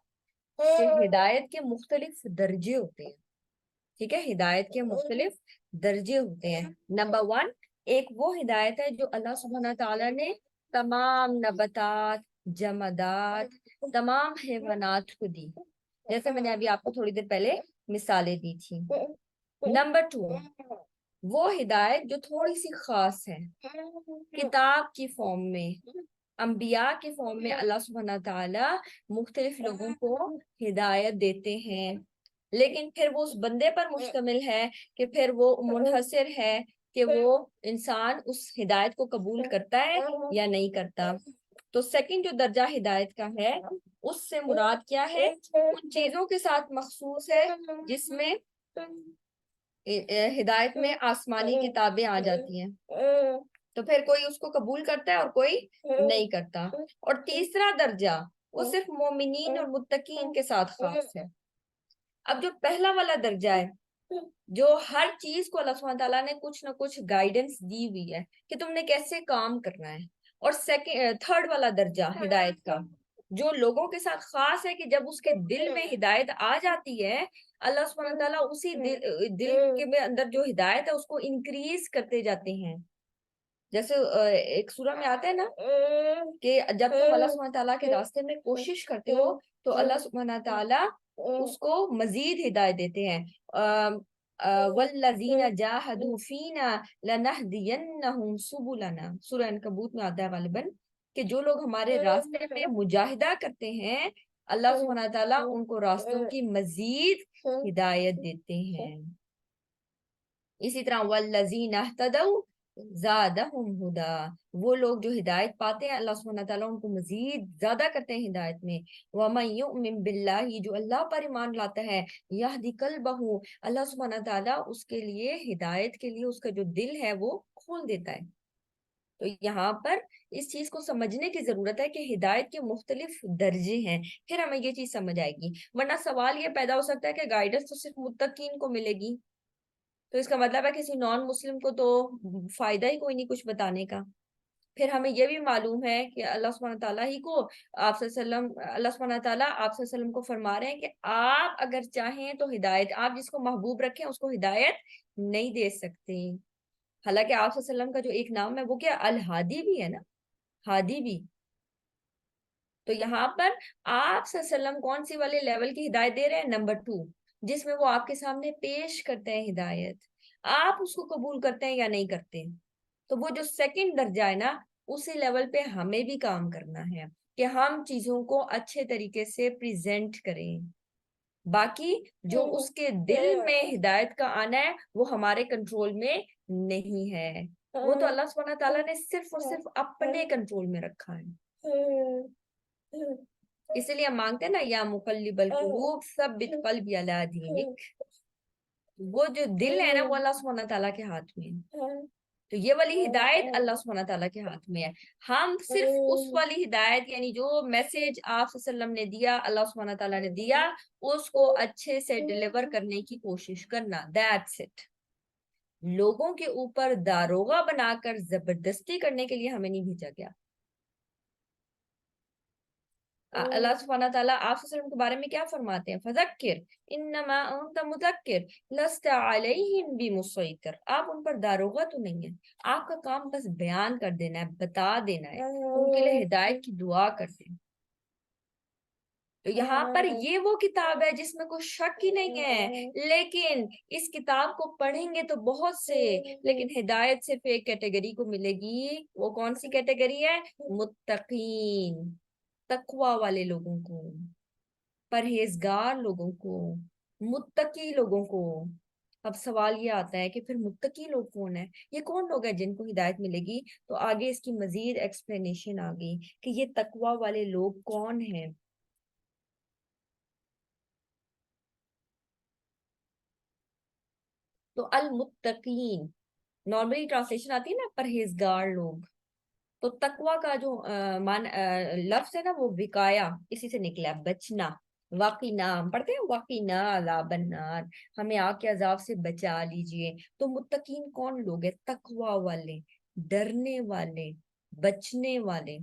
کہ ہدایت کے مختلف درجے ہوتے ہیں. ٹھیک ہے, ہدایت کے مختلف درجے ہوتے ہیں. نمبر 1, ایک وہ ہدایت ہے جو اللہ سبحانہ تعالیٰ نے تمام نباتات, جمادات, تمام حیوانات کو دی, جیسے میں نے ابھی آپ کو تھوڑی دیر پہلے مثالیں دی تھی. نمبر 2, وہ ہدایت جو تھوڑی سی خاص ہے, کتاب کی فارم میں, انبیاء کے فارم میں اللہ سبحانہ تعالیٰ مختلف لوگوں کو ہدایت دیتے ہیں, لیکن پھر وہ اس بندے پر مشتمل ہے کہ پھر وہ منحصر ہے کہ وہ انسان اس ہدایت کو قبول کرتا ہے یا نہیں کرتا. تو سیکنڈ جو درجہ ہدایت کا ہے, اس سے مراد کیا ہے, ان چیزوں کے ساتھ مخصوص ہے جس میں ہدایت میں آسمانی کتابیں آ جاتی ہیں, تو پھر کوئی اس کو قبول کرتا ہے اور کوئی نہیں کرتا. اور تیسرا درجہ وہ صرف مومنین اور متقین کے ساتھ خاص ہے. اب جو پہلا والا درجہ ہے, جو ہر چیز کو اللہ سبحانہ تعالیٰ نے کچھ نہ کچھ گائیڈنس دی ہوئی ہے کہ تم نے کیسے کام کرنا ہے, اور تھرڈ والا درجہ ہدایت کا جو لوگوں کے ساتھ خاص ہے کہ جب اس کے دل میں ہدایت آ جاتی ہے, اللہ سبحانہ تعالیٰ اسی دل کے اندر جو ہدایت ہے اس کو انکریز کرتے جاتے ہیں. جیسے ایک سورہ میں آتا ہے نا کہ جب تم اللہ سبحانہ تعالیٰ کے راستے میں کوشش کرتے ہو تو اللہ سبحانہ تعالیٰ اس کو مزید ہدایت دیتے ہیں. وَالَّذِينَ جَاهَدُوا فِينَا لَنَهْدِيَنَّهُمْ سُبُلَنَا, سورہ عنکبوت میں آتا ہے غالباً کہ جو لوگ ہمارے راستے میں مجاہدہ کرتے ہیں, اللہ سبحانہ تعالیٰ ان کو راستوں کی مزید ہدایت دیتے ہیں. اسی طرح وَالَّذِينَ اهْتَدَوْا زَادَهُمْ هُدًى, وہ لوگ جو ہدایت پاتے ہیں اللہ سبحانہ تعالیٰ ان کو مزید زیادہ کرتے ہیں ہدایت میں. وَمَن يُؤْمِن بِاللَّهِ, جو اللہ پر ایمان لاتا ہے, يَهْدِ قَلْبَهُ, اللہ سبحانہ تعالیٰ اس کے لیے ہدایت کے لیے اس کا جو دل ہے وہ کھول دیتا ہے. تو یہاں پر اس چیز کو سمجھنے کی ضرورت ہے کہ ہدایت کے مختلف درجے ہیں, پھر ہمیں یہ چیز سمجھ آئے گی. ورنہ سوال یہ پیدا ہو سکتا ہے کہ گائیڈنس تو صرف متقین کو ملے گی, تو اس کا مطلب ہے کسی نان مسلم کو تو فائدہ ہی کوئی نہیں کچھ بتانے کا. پھر ہمیں یہ بھی معلوم ہے کہ اللہ سبحانہ تعالیٰ ہی کو آپ صلی اللہ علیہ وسلم, اللہ سبحانہ تعالیٰ آپ صلی اللہ علیہ وسلم کو فرما رہے ہیں کہ آپ اگر چاہیں تو ہدایت, آپ جس کو محبوب رکھیں اس کو ہدایت نہیں دے سکتے. حالانکہ آپ صلی اللہ علیہ وسلم کا جو ایک نام ہے وہ کیا, الہادی بھی ہے نا, ہادی بھی. تو یہاں پر آپ صلی اللہ علیہ وسلم کون سی والے لیول کی ہدایت دے رہے ہیں, نمبر 2, جس میں وہ آپ کے سامنے پیش کرتے ہیں ہدایت, آپ اس کو قبول کرتے ہیں یا نہیں کرتے. تو وہ جو سیکنڈ درجہ ہے نا, اسی لیول پہ ہمیں بھی کام کرنا ہے کہ ہم چیزوں کو اچھے طریقے سے پریزنٹ کریں. باقی جو اس کے دل میں ہدایت کا آنا ہے وہ ہمارے کنٹرول میں نہیں ہے, وہ تو اللہ سبحانہ تعالیٰ نے صرف اور صرف اپنے کنٹرول میں رکھا ہے. اس لیے ہم مانگتے ہیں نا, یا مقلب القلوب ثبت قلبی علی دینک, وہ جو دل ہے نا وہ اللہ سبحانہ تعالیٰ کے ہاتھ میں ہے. تو یہ والی ہدایت اللہ سبحانہ تعالیٰ کے ہاتھ میں ہے. ہم صرف اس والی ہدایت یعنی جو میسج آپ صلی اللہ علیہ وسلم نے دیا, اللہ سبحانہ تعالیٰ نے دیا, اس کو اچھے سے ڈیلیور کرنے کی کوشش کرنا, دیٹس اٹ. لوگوں کے اوپر داروغہ بنا کر زبردستی کرنے کے لیے ہمیں نہیں بھیجا گیا. اللہ سبحانہ تعالیٰ آپ صلی اللہ علیہ وسلم کے بارے میں کیا فرماتے ہیں, فذکر انما انت مذکر لست علیہم بمسیطر, آپ ان پر داروغہ تو نہیں ہے, آپ کا کام بس بیان کر دینا ہے, بتا دینا ہے, ان کے لیے ہدایت کی دعا کرتے ہیں. تو یہاں پر یہ وہ کتاب ہے جس میں کوئی شک ہی نہیں ہے, لیکن اس کتاب کو پڑھیں گے تو بہت سے, لیکن ہدایت صرف ایک کیٹیگری کو ملے گی. وہ کون سی کیٹیگری ہے, متقین, تقوی والے لوگوں کو, پرہیزگار لوگوں کو, متقی لوگوں کو. اب سوال یہ آتا ہے کہ پھر متقی لوگ کون ہیں, یہ کون لوگ ہیں جن کو ہدایت ملے گی. تو آگے اس کی مزید ایکسپلینیشن آ گئی کہ یہ تقوی والے لوگ کون ہیں. تو المتقین نارملی ٹرانسلیشن آتی ہے نا پرہیزگار لوگ, تو تقوی کا جو لفظ ہے نا وہ وقایا, اسی سے نکلا, بچنا, وقینا ہم پڑھتے ہیں وقینا عذاب النار، ہمیں آگ کے عذاب سے بچا لیجئے. تو متقین کون لوگ ہیں؟ تقوی والے، ڈرنے والے، بچنے والے.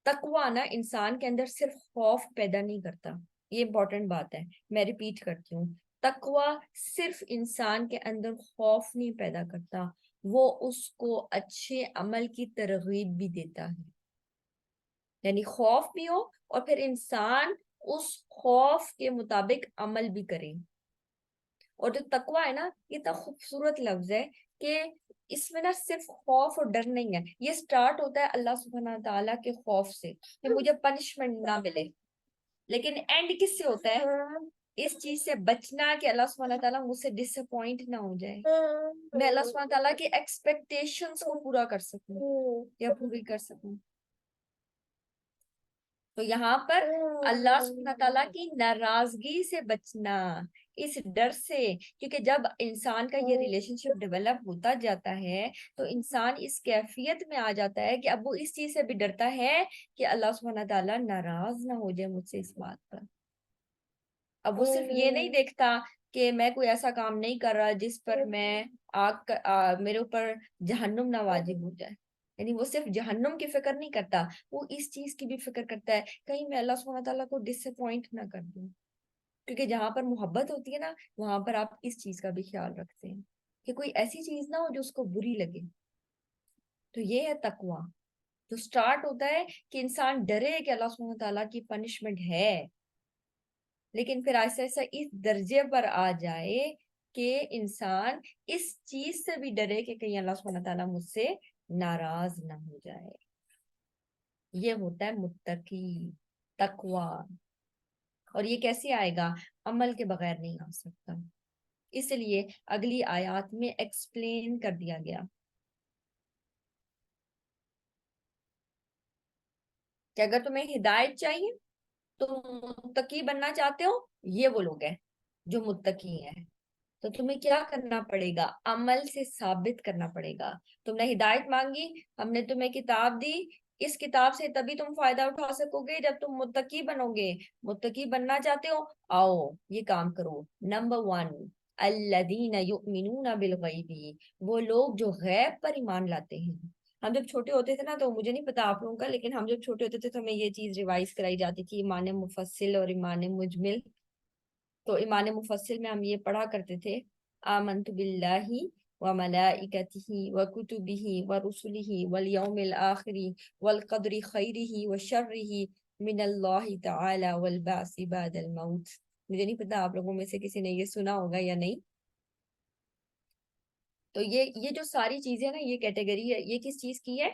تقوی نا انسان کے اندر صرف خوف پیدا نہیں کرتا، یہ امپورٹنٹ بات ہے، میں ریپیٹ کرتی ہوں. تقوی صرف انسان کے اندر خوف نہیں پیدا کرتا، وہ اس کو اچھے عمل کی ترغیب بھی دیتا ہے. یعنی خوف بھی ہو اور پھر انسان اس خوف کے مطابق عمل بھی کرے. اور جو تقوی ہے نا، یہ اتنا خوبصورت لفظ ہے کہ اس میں نا صرف خوف اور ڈر نہیں ہے، یہ سٹارٹ ہوتا ہے اللہ سبحانہ تعالیٰ کے خوف سے کہ مجھے پنشمنٹ نہ ملے، لیکن اینڈ کس سے ہوتا ہے؟ اس چیز سے بچنا کہ اللہ سبحانہ تعالیٰ مجھ سے ڈس اپوائنٹ نہ ہو جائے، میں اللہ سبحانہ تعالیٰ کی ایکسپیکٹیشنز کو پورا کر سکوں یا پوری کر سکوں. تو یہاں پر اللہ سبحانہ تعالیٰ کی ناراضگی سے بچنا، اس ڈر سے، کیونکہ جب انسان کا یہ ریلیشن شپ ڈیولپ ہوتا جاتا ہے تو انسان اس کیفیت میں آ جاتا ہے کہ اب وہ اس چیز سے بھی ڈرتا ہے کہ اللہ سبحانہ تعالیٰ ناراض نہ ہو جائے مجھ سے اس بات پر. اب وہ صرف یہ نہیں دیکھتا کہ میں کوئی ایسا کام نہیں کر رہا جس پر میں میرے اوپر جہنم نہ واجب ہو جائے، یعنی وہ صرف جہنم کی فکر نہیں کرتا، وہ اس چیز کی بھی فکر کرتا ہے کہیں میں اللہ سبحانہ تعالیٰ کو ڈس اپوائنٹ نہ کر دوں. کیونکہ جہاں پر محبت ہوتی ہے نا، وہاں پر آپ اس چیز کا بھی خیال رکھتے ہیں کہ کوئی ایسی چیز نہ ہو جو اس کو بری لگے. تو یہ ہے تقوی، جو سٹارٹ ہوتا ہے کہ انسان ڈرے کہ اللہ سبحانہ تعالیٰ کی پنشمنٹ ہے، لیکن پھر ایسا ایسا اس درجے پر آ جائے کہ انسان اس چیز سے بھی ڈرے کہ کہیں اللہ سبحانہ تعالیٰ مجھ سے ناراض نہ ہو جائے. یہ ہوتا ہے متقی، تقوی. اور یہ کیسے آئے گا؟ عمل کے بغیر نہیں آ سکتا. اس لیے اگلی آیات میں ایکسپلین کر دیا گیا کہ اگر تمہیں ہدایت چاہیے، تم متقی بننا چاہتے ہو، یہ وہ لوگ ہیں جو متقی ہیں. تو تمہیں کیا کرنا پڑے گا؟ عمل سے ثابت کرنا پڑے گا. تم نے ہدایت مانگی، ہم نے تمہیں کتاب دی، اس کتاب سے تبھی تم فائدہ اٹھا سکو گے جب تم متقی بنو گے. متقی بننا چاہتے ہو، آؤ یہ کام کرو. نمبر 1، الذین یؤمنون بالغیب، وہ لوگ جو غیب پر ایمان لاتے ہیں. ہم جب چھوٹے ہوتے تھے نا، تو مجھے نہیں پتا آپ لوگوں کا، لیکن ہم جب چھوٹے ہوتے تھے تو ہمیں یہ چیز ریوائز کرائی جاتی تھی، ایمان مفصل اور ایمان مجمل. تو ایمان مفصل میں ہم یہ پڑھا کرتے تھے آمنت باللہ وملائکتہ وکتبہ ورسلہ والیوم الآخر والقدر خیرہ وشرہ من اللہ تعالی والبعث بعد الموت. مجھے نہیں پتا آپ لوگوں میں سے کسی نے یہ سنا ہوگا یا نہیں. تو یہ جو ساری چیزیں نا، یہ کیٹیگری ہے، یہ کس چیز کی ہے؟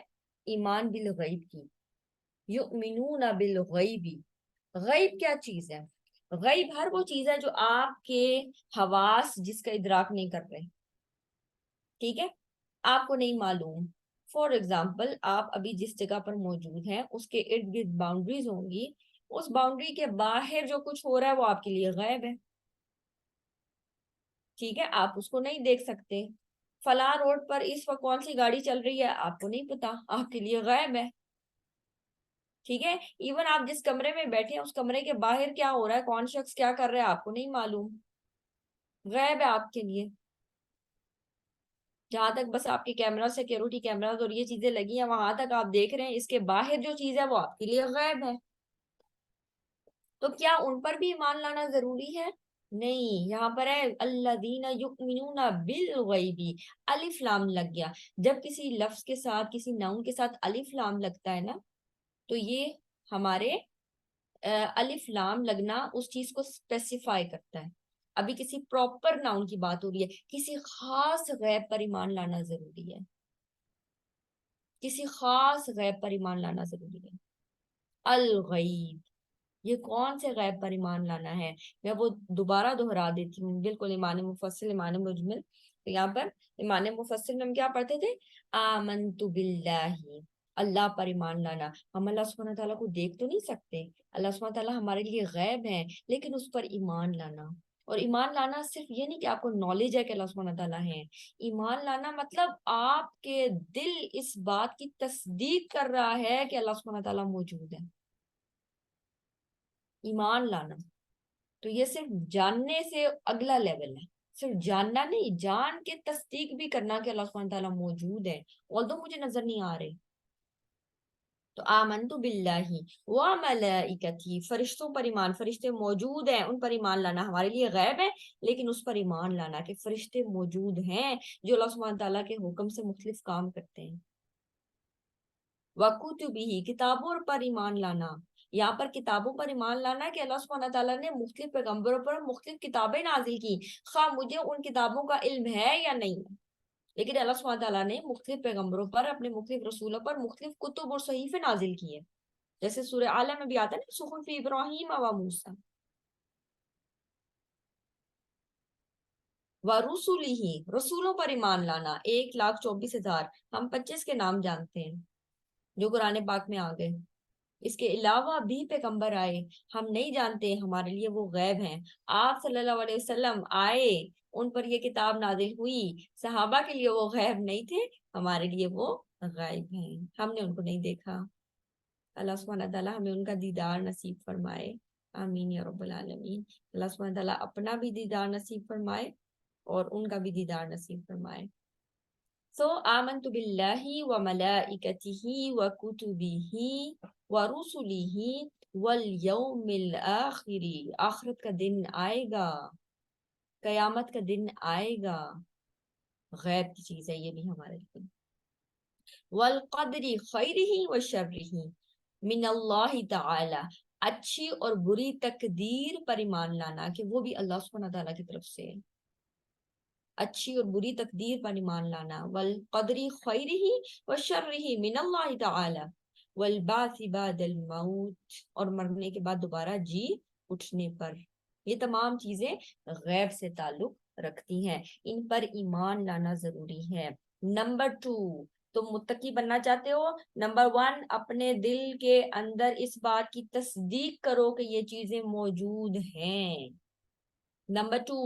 ایمان بالغیب کی. یؤمنون بالغیب، غیب کیا چیز ہے؟ غیب ہر وہ چیز ہے جو آپ کے حواس جس کا ادراک نہیں کر رہے. ٹھیک ہے، آپ کو نہیں معلوم. فار ایگزامپل، آپ ابھی جس جگہ پر موجود ہیں اس کے ارد گرد باؤنڈریز ہوں گی، اس باؤنڈری کے باہر جو کچھ ہو رہا ہے وہ آپ کے لیے غیب ہے. ٹھیک ہے، آپ اس کو نہیں دیکھ سکتے. فلاں روڈ پر اس وقت کون سی گاڑی چل رہی ہے آپ کو نہیں پتا، آپ کے لیے غیب ہے. ٹھیک ہے، ایون آپ جس کمرے میں بیٹھے ہیں اس کمرے کے باہر کیا ہو رہا ہے، کون شخص کیا کر رہا ہے، آپ کو نہیں معلوم، غیب ہے آپ کے لیے. جہاں تک بس آپ کے کیمرہ سیکیورٹی کیمراز اور یہ چیزیں لگی ہیں وہاں تک آپ دیکھ رہے ہیں، اس کے باہر جو چیز ہے وہ آپ کے لیے غیب ہے. تو کیا ان پر بھی ایمان لانا ضروری ہے؟ نہیں. یہاں پر ہے الذین یؤمنون بالغیب، الف لام لگ گیا. جب کسی لفظ کے ساتھ، کسی ناؤن کے ساتھ الف لام لگتا ہے نا، تو یہ ہمارے الف لام لگنا اس چیز کو اسپیسیفائی کرتا ہے. ابھی کسی پراپر ناؤن کی بات ہو رہی ہے، کسی خاص غیب پر ایمان لانا ضروری ہے، کسی خاص غیب پر ایمان لانا ضروری ہے. الغیب، یہ کون سے غیب پر ایمان لانا ہے؟ میں وہ دوبارہ دہرا دیتی ہوں. بالکل ایمان مفصل، ایمان مجمل. تو یہاں پر ایمان مفصل میں ہم کیا پڑھتے تھے؟ آمنت باللہ، اللہ پر ایمان لانا. ہم اللہ سبحانہ تعالیٰ کو دیکھ تو نہیں سکتے، اللہ سبحانہ تعالیٰ ہمارے لیے غیب ہے، لیکن اس پر ایمان لانا. اور ایمان لانا صرف یہ نہیں کہ آپ کو نالج ہے کہ اللہ سبحانہ تعالیٰ ہے. ایمان لانا مطلب آپ کے دل اس بات کی تصدیق کر رہا ہے کہ اللہ سبحانہ تعالیٰ موجود ہے. ایمان لانا. تو یہ صرف جاننے سے اگلا لیول ہے، صرف جاننا نہیں، جان کے تصدیق بھی کرنا کہ اللہ سبحانہ تعالیٰ موجود ہے although مجھے نظر نہیں آ رہے۔ تو آمنت باللہ و ملائکتی، فرشتوں پر ایمان، فرشتے موجود ہیں ان پر ایمان لانا ہمارے لیے غیب ہے، لیکن اس پر ایمان لانا کہ فرشتے موجود ہیں جو اللہ سبحانہ تعالیٰ کے حکم سے مختلف کام کرتے ہیں۔ وکتبہ، کتابوں پر ایمان لانا، یہاں پر کتابوں پر ایمان لانا کہ اللہ سبحانہ تعالیٰ نے مختلف پیغمبروں پر مختلف کتابیں نازل کی، خواہ مجھے ان کتابوں کا علم ہے یا نہیں، لیکن اللہ سبحانہ تعالیٰ نے مختلف پیغمبروں پر، اپنے مختلف رسولوں پر مختلف کتب اور صحیفے نازل کیے، جیسے سورہ اعلیٰ میں بھی آتا ہے نا، صحف ابراہیم و موسیٰ وَرُسُلِهِ، رسولوں پر ایمان لانا 1,24,000، ہم 25 کے نام جانتے ہیں جو قرآن پاک میں آ گئے، اس کے علاوہ بھی پیغمبر آئے، ہم نہیں جانتے، ہمارے لیے وہ غیب ہیں۔ آپ صلی اللہ علیہ وسلم آئے، ان پر یہ کتاب نازل ہوئی، صحابہ کے لیے وہ غیب نہیں تھے، ہمارے لیے وہ غائب ہیں، ہم نے ان کو نہیں دیکھا۔ اللہ سبحانہ تعالیٰ ہمیں ان کا دیدار نصیب فرمائے، آمین یا رب العالمین۔ اللہ سبحانہ تعالیٰ اپنا بھی دیدار نصیب فرمائے اور ان کا بھی دیدار نصیب فرمائے۔ سو آمنت باللہ و ملائکتہ و کتبہ و رسلہ والیوم الآخر، آخرت کا دن آئے گا، قیامت کا دن آئے گا، غیب کی چیز ہے یہ بھی ہمارے لیے۔ والقدر خیرہ و شرہ من اللہ تعالی، اچھی اور بری تقدیر پر ایمان لانا کہ وہ بھی اللہ سبحانہ تعالیٰ کی طرف سے، اچھی اور بری تقدیر پر ایمان لانا۔ والقدر خیرہ و شرہ من اللہ تعالی والبعث بعد الموت، اور مرنے کے بعد دوبارہ جی اٹھنے پر، یہ تمام چیزیں غیب سے تعلق رکھتی ہیں، ان پر ایمان لانا ضروری ہے۔ نمبر 2، تم متقی بننا چاہتے ہو، نمبر 1 اپنے دل کے اندر اس بات کی تصدیق کرو کہ یہ چیزیں موجود ہیں۔ نمبر 2،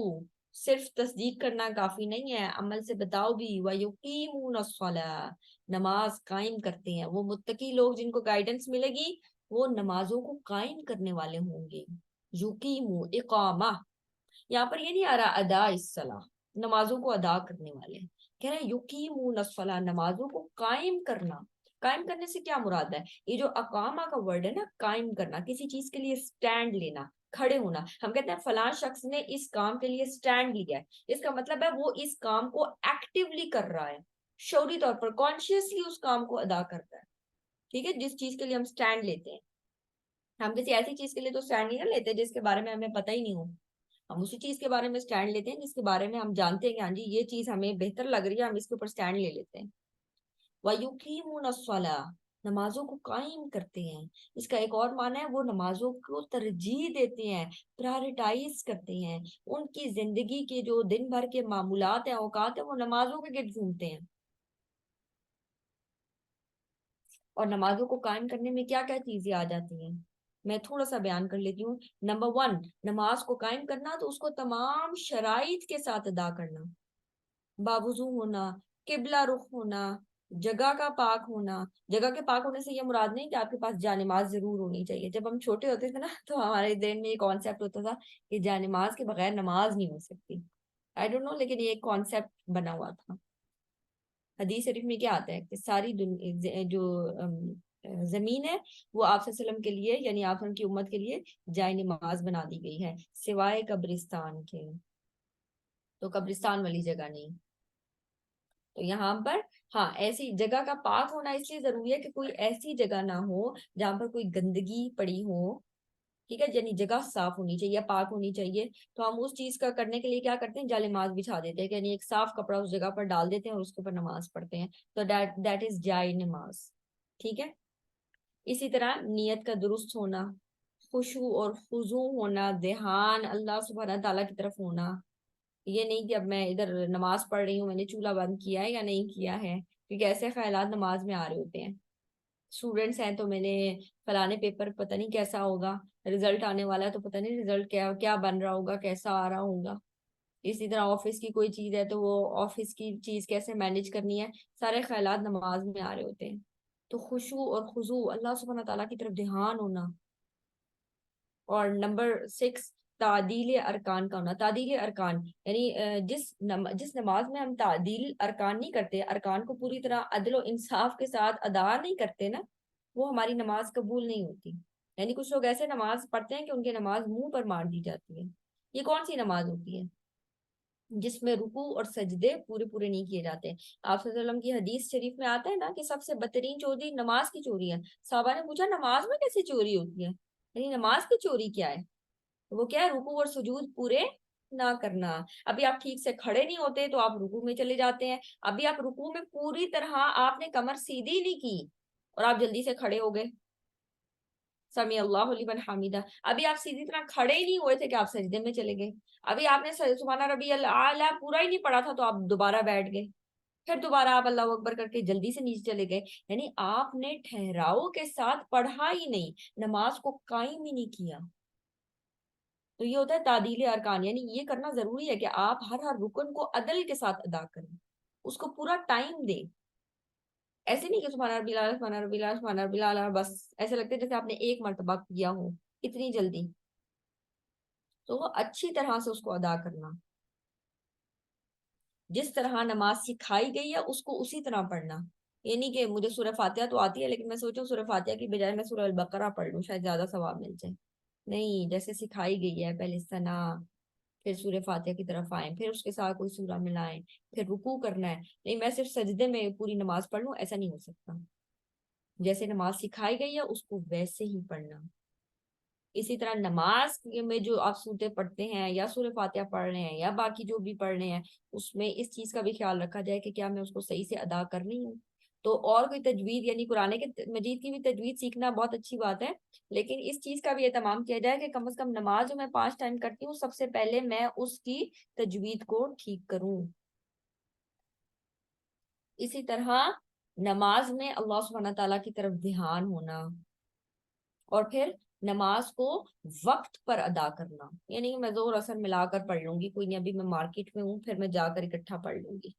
صرف تصدیق کرنا کافی نہیں ہے، عمل سے بتاؤ بھی۔ وَيُقِيمُونَ الصَّلَاةَ، نماز قائم کرتے ہیں، وہ متقی لوگ جن کو گائیڈنس ملے گی وہ نمازوں کو قائم کرنے والے ہوں گے۔ یقیمو، اقامہ، یہاں پر یہ نہیں آ رہا ادا الصلاۃ، نمازوں کو ادا کرنے والے، کہہ رہے ہیں یقیمون الصلاۃ، نمازوں کو قائم کرنا۔ قائم کرنے سے کیا مراد ہے؟ یہ جو اقامہ کا ورڈ ہے نا، قائم کرنا، کسی چیز کے لیے سٹینڈ لینا، کھڑے ہونا۔ ہم کہتے ہیں فلاں شخص نے اس کام کے لیے سٹینڈ لیا ہے، اس کا مطلب ہے وہ اس کام کو ایکٹیولی کر رہا ہے، شعوری طور پر کانشیسلی اس کام کو ادا کرتا ہے، ٹھیک ہے؟ جس چیز کے لیے ہم سٹینڈ لیتے ہیں، ہم کسی ایسی چیز کے لیے تو سٹینڈ نہیں لیتے جس کے بارے میں ہمیں پتہ ہی نہیں ہو، ہم اسی چیز کے بارے میں سٹینڈ لیتے ہیں جس کے بارے میں ہم جانتے ہیں کہ ہاں جی یہ چیز ہمیں بہتر لگ رہی ہے، ہم اس کے اوپر سٹینڈ لے لیتے ہیں۔ وَيُقِيمُونَ الصَّلَاةَ، نمازوں کو قائم کرتے ہیں، اس کا ایک اور معنی ہے وہ نمازوں کو ترجیح دیتے ہیں، پرائرٹائز کرتے ہیں، ان کی زندگی کے جو دن بھر کے معمولات ہیں، اوقات ہیں، وہ نمازوں کے گرد گھومتے ہیں۔ اور نمازوں کو قائم کرنے میں کیا کیا چیزیں آ جاتی ہیں، میں تھوڑا سا بیان کر لیتی ہوں۔ نمبر 1، نماز کو قائم کرنا تو اس کو تمام شرائط کے ساتھ ادا کرنا، باوضو ہونا، قبلہ رخ ہونا، جگہ کا پاک ہونا۔ جگہ کے پاک ہونے سے یہ مراد نہیں کہ آپ کے پاس جانماز ضرور ہونی چاہیے، جب ہم چھوٹے ہوتے تھے نا تو ہمارے ذہن میں یہ کانسیپٹ ہوتا تھا کہ جانماز کے بغیر نماز نہیں ہو سکتی، آئی ڈونٹ نو، لیکن یہ ایک کانسیپٹ بنا ہوا تھا۔ حدیث شریف میں کیا آتا ہے کہ ساری جو زمین ہے وہ آپ صلی اللہ علیہ وسلم کے لیے، یعنی آپ کی امت کے لیے جائے نماز بنا دی گئی ہے، سوائے قبرستان کے، تو قبرستان والی جگہ نہیں۔ تو یہاں پر ہاں ایسی جگہ کا پاک ہونا اس لیے ضروری ہے کہ کوئی ایسی جگہ نہ ہو جہاں پر کوئی گندگی پڑی ہو، ٹھیک ہے؟ یعنی جگہ صاف ہونی چاہیے، پاک ہونی چاہیے۔ تو ہم اس چیز کا کرنے کے لیے کیا کرتے ہیں، جائے بچھا دیتے ہیں، یعنی ایک صاف کپڑا اس جگہ پر ڈال دیتے ہیں اور اس کے اوپر نماز پڑھتے ہیں، تو دیٹ از جائے نماز، ٹھیک ہے؟ اسی طرح نیت کا درست ہونا، خشوع اور خضوع ہونا، دھیان اللہ سبحانہ تعالیٰ کی طرف ہونا، یہ نہیں کہ اب میں ادھر نماز پڑھ رہی ہوں، میں نے چولہا بند کیا ہے یا نہیں کیا ہے، کیونکہ ایسے خیالات نماز میں آ رہے ہوتے ہیں۔ اسٹوڈینٹس ہیں تو میں نے فلانے پیپر پتہ نہیں کیسا ہوگا، رزلٹ آنے والا ہے تو پتہ نہیں رزلٹ کیا بن رہا ہوگا، کیسا آ رہا ہوگا۔ اسی طرح آفس کی کوئی چیز ہے تو وہ آفس کی چیز کیسے مینیج کرنی ہے، سارے خیالات نماز میں آ رہے ہوتے ہیں۔ تو خشوع اور خضوع، اللہ سبحانہ تعالیٰ کی طرف دھیان ہونا۔ اور نمبر 6، تعدیل ارکان کا ہونا. تعدیل ارکان یعنی جس نماز میں ہم تعدیل ارکان نہیں کرتے, ارکان کو پوری طرح عدل و انصاف کے ساتھ ادا نہیں کرتے نا, وہ ہماری نماز قبول نہیں ہوتی. یعنی کچھ لوگ ایسے نماز پڑھتے ہیں کہ ان کی نماز منہ پر مار دی جاتی ہے. یہ کون سی نماز ہوتی ہے؟ جس میں رکوع اور سجدے پورے پورے نہیں کیے جاتے. آپ صلی اللہ علیہ وسلم کی حدیث شریف میں آتا ہے نا کہ سب سے بدترین چوری نماز کی چوری ہے. صحابہ نے پوچھا نماز میں کیسی چوری ہوتی ہے, یعنی نماز کی چوری کیا ہے؟ وہ کیا ہے؟ رکوع اور سجود پورے نہ کرنا. ابھی آپ ٹھیک سے کھڑے نہیں ہوتے تو آپ رکوع میں چلے جاتے ہیں. ابھی آپ رکوع میں پوری طرح آپ نے کمر سیدھی نہیں کی اور آپ جلدی سے کھڑے ہو گئے, سمیع اللہ لمن حمیدہ. ابھی آپ سیدھی طرح کھڑے ہی نہیں ہوئے تھے کہ آپ سجدے میں چلے گئے. ابھی آپ نے سبحان ربی الاعلیٰ پورا ہی نہیں پڑھا تھا تو آپ دوبارہ بیٹھ گئے, پھر دوبارہ آپ اللہ اکبر کر کے جلدی سے نیچے چلے گئے. یعنی آپ نے ٹھہراؤ کے ساتھ پڑھا ہی نہیں, نماز کو قائم ہی نہیں کیا. تو یہ ہوتا ہے تعدیل ارکان. یعنی یہ کرنا ضروری ہے کہ آپ ہر رکن کو عدل کے ساتھ ادا کریں, اس کو پورا ٹائم دیں. ایسے نہیں کہ سبحان ربی الاعلیٰ سبحان ربی الاعلیٰ سبحان ربی الاعلیٰ بس ایسے لگتے ہے جیسے آپ نے ایک مرتبہ کیا ہو اتنی جلدی. تو وہ اچھی طرح سے اس کو ادا کرنا, جس طرح نماز سکھائی گئی ہے اس کو اسی طرح پڑھنا. یہ نہیں کہ مجھے سورہ فاتحہ تو آتی ہے لیکن میں سوچوں سورہ فاتحہ کی بجائے میں سورہ البقرہ پڑھ لوں شاید زیادہ ثواب مل جائے. نہیں, جیسے سکھائی گئی ہے پہلے ثنا, پھر سورہ فاتحہ کی طرف آئیں, پھر اس کے ساتھ کوئی سورہ ملائیں, پھر رکوع کرنا ہے. نہیں میں صرف سجدے میں پوری نماز پڑھ لوں, ایسا نہیں ہو سکتا. جیسے نماز سکھائی گئی ہے اس کو ویسے ہی پڑھنا. اسی طرح نماز میں جو آپ سورتیں پڑھتے ہیں یا سورہ فاتحہ پڑھ رہے ہیں یا باقی جو بھی پڑھ رہے ہیں, اس میں اس چیز کا بھی خیال رکھا جائے کہ کیا میں اس کو صحیح سے ادا کر رہی ہوں. تو اور کوئی تجوید یعنی قرآن کے مجید کی بھی تجوید سیکھنا بہت اچھی بات ہے, لیکن اس چیز کا بھی اہتمام کیا جائے کہ کم از کم نماز جو میں 5 ٹائم کرتی ہوں سب سے پہلے میں اس کی تجوید کو ٹھیک کروں. اسی طرح نماز میں اللہ سبحانہ تعالیٰ کی طرف دھیان ہونا, اور پھر نماز کو وقت پر ادا کرنا. یعنی میں زور اثر ملا کر پڑھ لوں گی, کوئی نہیں ابھی میں مارکیٹ میں ہوں پھر میں جا کر اکٹھا پڑھ لوں گی.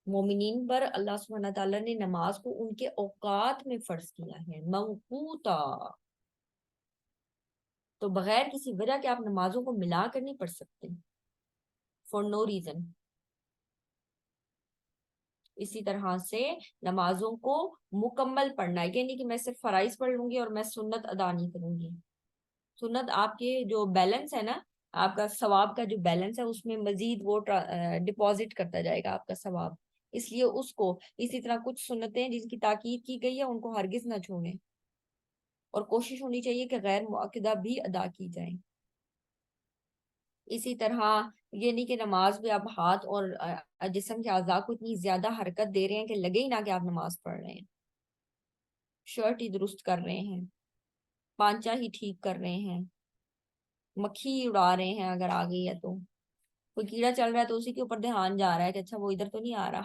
مومنین پر اللہ سبحانہ تعالیٰ نے نماز کو ان کے اوقات میں فرض کیا ہے, موقوتا. تو بغیر کسی وجہ کے آپ نمازوں کو ملا کر نہیں پڑھ سکتے, فور نو ریزن. اسی طرح سے نمازوں کو مکمل پڑھنا ہے, یہ نہیں کہ میں صرف فرائض پڑھ لوں گی اور میں سنت ادا نہیں کروں گی. سنت آپ کے جو بیلنس ہے نا, آپ کا ثواب کا جو بیلنس ہے اس میں مزید وہ ڈپازٹ کرتا جائے گا آپ کا ثواب, اس لیے اس کو. اسی طرح کچھ سنتیں جن کی تاکید کی گئی ہے ان کو ہرگز نہ چھوڑیں, اور کوشش ہونی چاہیے کہ غیر مؤکدہ بھی ادا کی جائیں. اسی طرح یہ نہیں کہ نماز میں آپ ہاتھ اور جسم کے اعضاء کو اتنی زیادہ حرکت دے رہے ہیں کہ لگے ہی نہ کہ آپ نماز پڑھ رہے ہیں. شرٹ ہی درست کر رہے ہیں, پانچا ہی ٹھیک کر رہے ہیں, مکھی اڑا رہے ہیں اگر آ گئی ہے تو, کوئی کیڑا چل رہا ہے تو اسی کے اوپر دھیان جا رہا ہے کہ اچھا وہ ادھر تو نہیں آ رہا.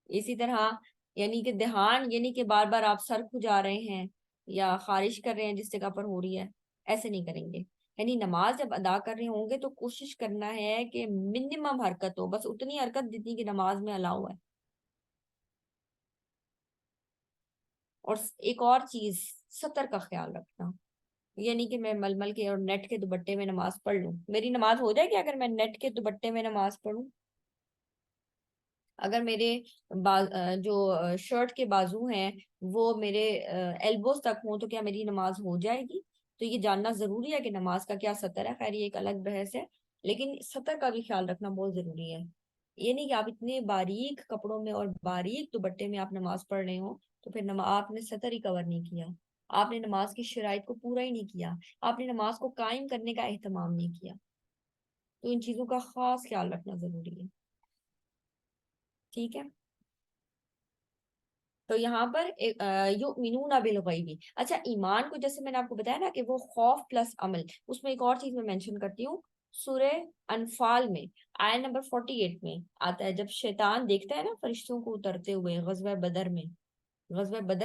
اسی طرح یعنی کہ دھیان, یعنی کہ بار بار آپ سر کھجا رہے ہیں یا خارش کر رہے ہیں جس جگہ پر ہو رہی ہے, ایسے نہیں کریں گے. یعنی نماز جب ادا کر رہے ہوں گے تو کوشش کرنا ہے کہ منیمم حرکت ہو, بس اتنی حرکت جتنی کہ نماز میں الاؤ ہے. اور ایک اور چیز, سطر کا خیال رکھنا. یعنی کہ میں ململ کے اور نیٹ کے دوپٹے میں نماز پڑھ لوں, میری نماز ہو جائے گی اگر میں نیٹ کے دوپٹے میں نماز پڑھوں؟ اگر میرے جو شرٹ کے بازو ہیں وہ میرے ایلبوز تک ہوں تو کیا میری نماز ہو جائے گی؟ تو یہ جاننا ضروری ہے کہ نماز کا کیا سطر ہے. خیر یہ ایک الگ بحث ہے, لیکن سطر کا بھی خیال رکھنا بہت ضروری ہے. یہ نہیں کہ آپ اتنے باریک کپڑوں میں اور باریک دوپٹے میں آپ نماز پڑھ رہے ہوں تو پھر آپ نے سطر ہی کور نہیں کیا, آپ نے نماز کی شرائط کو پورا ہی نہیں کیا, آپ نے نماز کو قائم کرنے کا اہتمام نہیں کیا. تو ان چیزوں کا خاص خیال رکھنا ضروری ہے. ٹھیک ہے, تو یہاں پر یؤمنون بالغیب. اچھا ایمان کو جیسے میں نے آپ کو بتایا نا کہ وہ خوف پلس عمل, اس میں ایک اور چیز میں مینشن کرتی ہوں. سورہ انفال میں آیت نمبر 48 میں آتا ہے, جب شیطان دیکھتا ہے نا فرشتوں کو اترتے ہوئے غزوہ بدر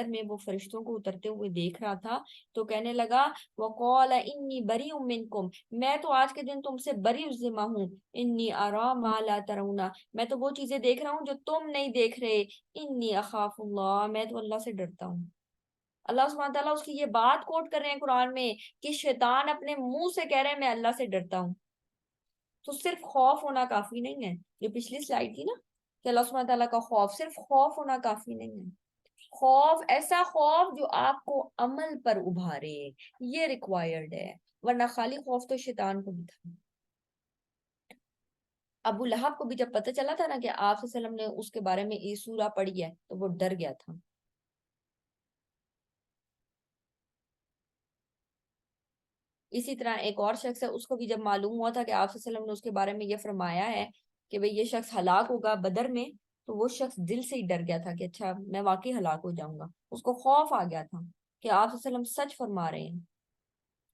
میں وہ فرشتوں کو اترتے ہوئے دیکھ رہا تھا تو کہنے لگا وَقَالَ إِنِّي بَرِيءٌ مِّنْكُمْ, میں تو آج کے دن تم سے بری ذمہ ہوں. إِنِّي أَرَىٰ مَا لَا تَرَوْنَ, میں تو وہ چیزیں دیکھ رہا ہوں جو تم نہیں دیکھ رہے. إِنِّي أَخَافُ اللَّهَ, میں تو اللہ سے ڈرتا ہوں. اللہ سبحانہ تعالیٰ اس کی یہ بات کوٹ کر رہے ہیں قرآن میں کہ شیطان اپنے منہ سے کہہ رہے ہیں میں اللہ سے ڈرتا ہوں. تو صرف خوف ہونا کافی نہیں ہے. جو پچھلی سلائیڈ تھی نا کہ اللہ سبحانہ تعالیٰ کا خوف، صرف خوف ہونا کافی نہیں ہے. خوف، ایسا خوف جو آپ کو عمل پر ابھارے، یہ ریکوائرڈ ہے. ورنہ خالی خوف تو شیطان کو بھی تھا. ابو لہب کو بھی جب پتہ چلا تھا نا کہ آپ صلی اللہ علیہ وسلم نے اس کے بارے میں یہ سورہ پڑھی ہے تو وہ ڈر گیا تھا. اسی طرح ایک اور شخص ہے، اس کو بھی جب معلوم ہوا تھا کہ آپ صلی اللہ علیہ وسلم نے اس کے بارے میں یہ فرمایا ہے کہ بھئی یہ شخص ہلاک ہوگا بدر میں، تو وہ شخص دل سے ہی ڈر گیا تھا کہ اچھا میں واقعی ہلاک ہو جاؤں گا. اس کو خوف آ گیا تھا کہ آپ صلی اللہ علیہ وسلم سچ فرما رہے ہیں.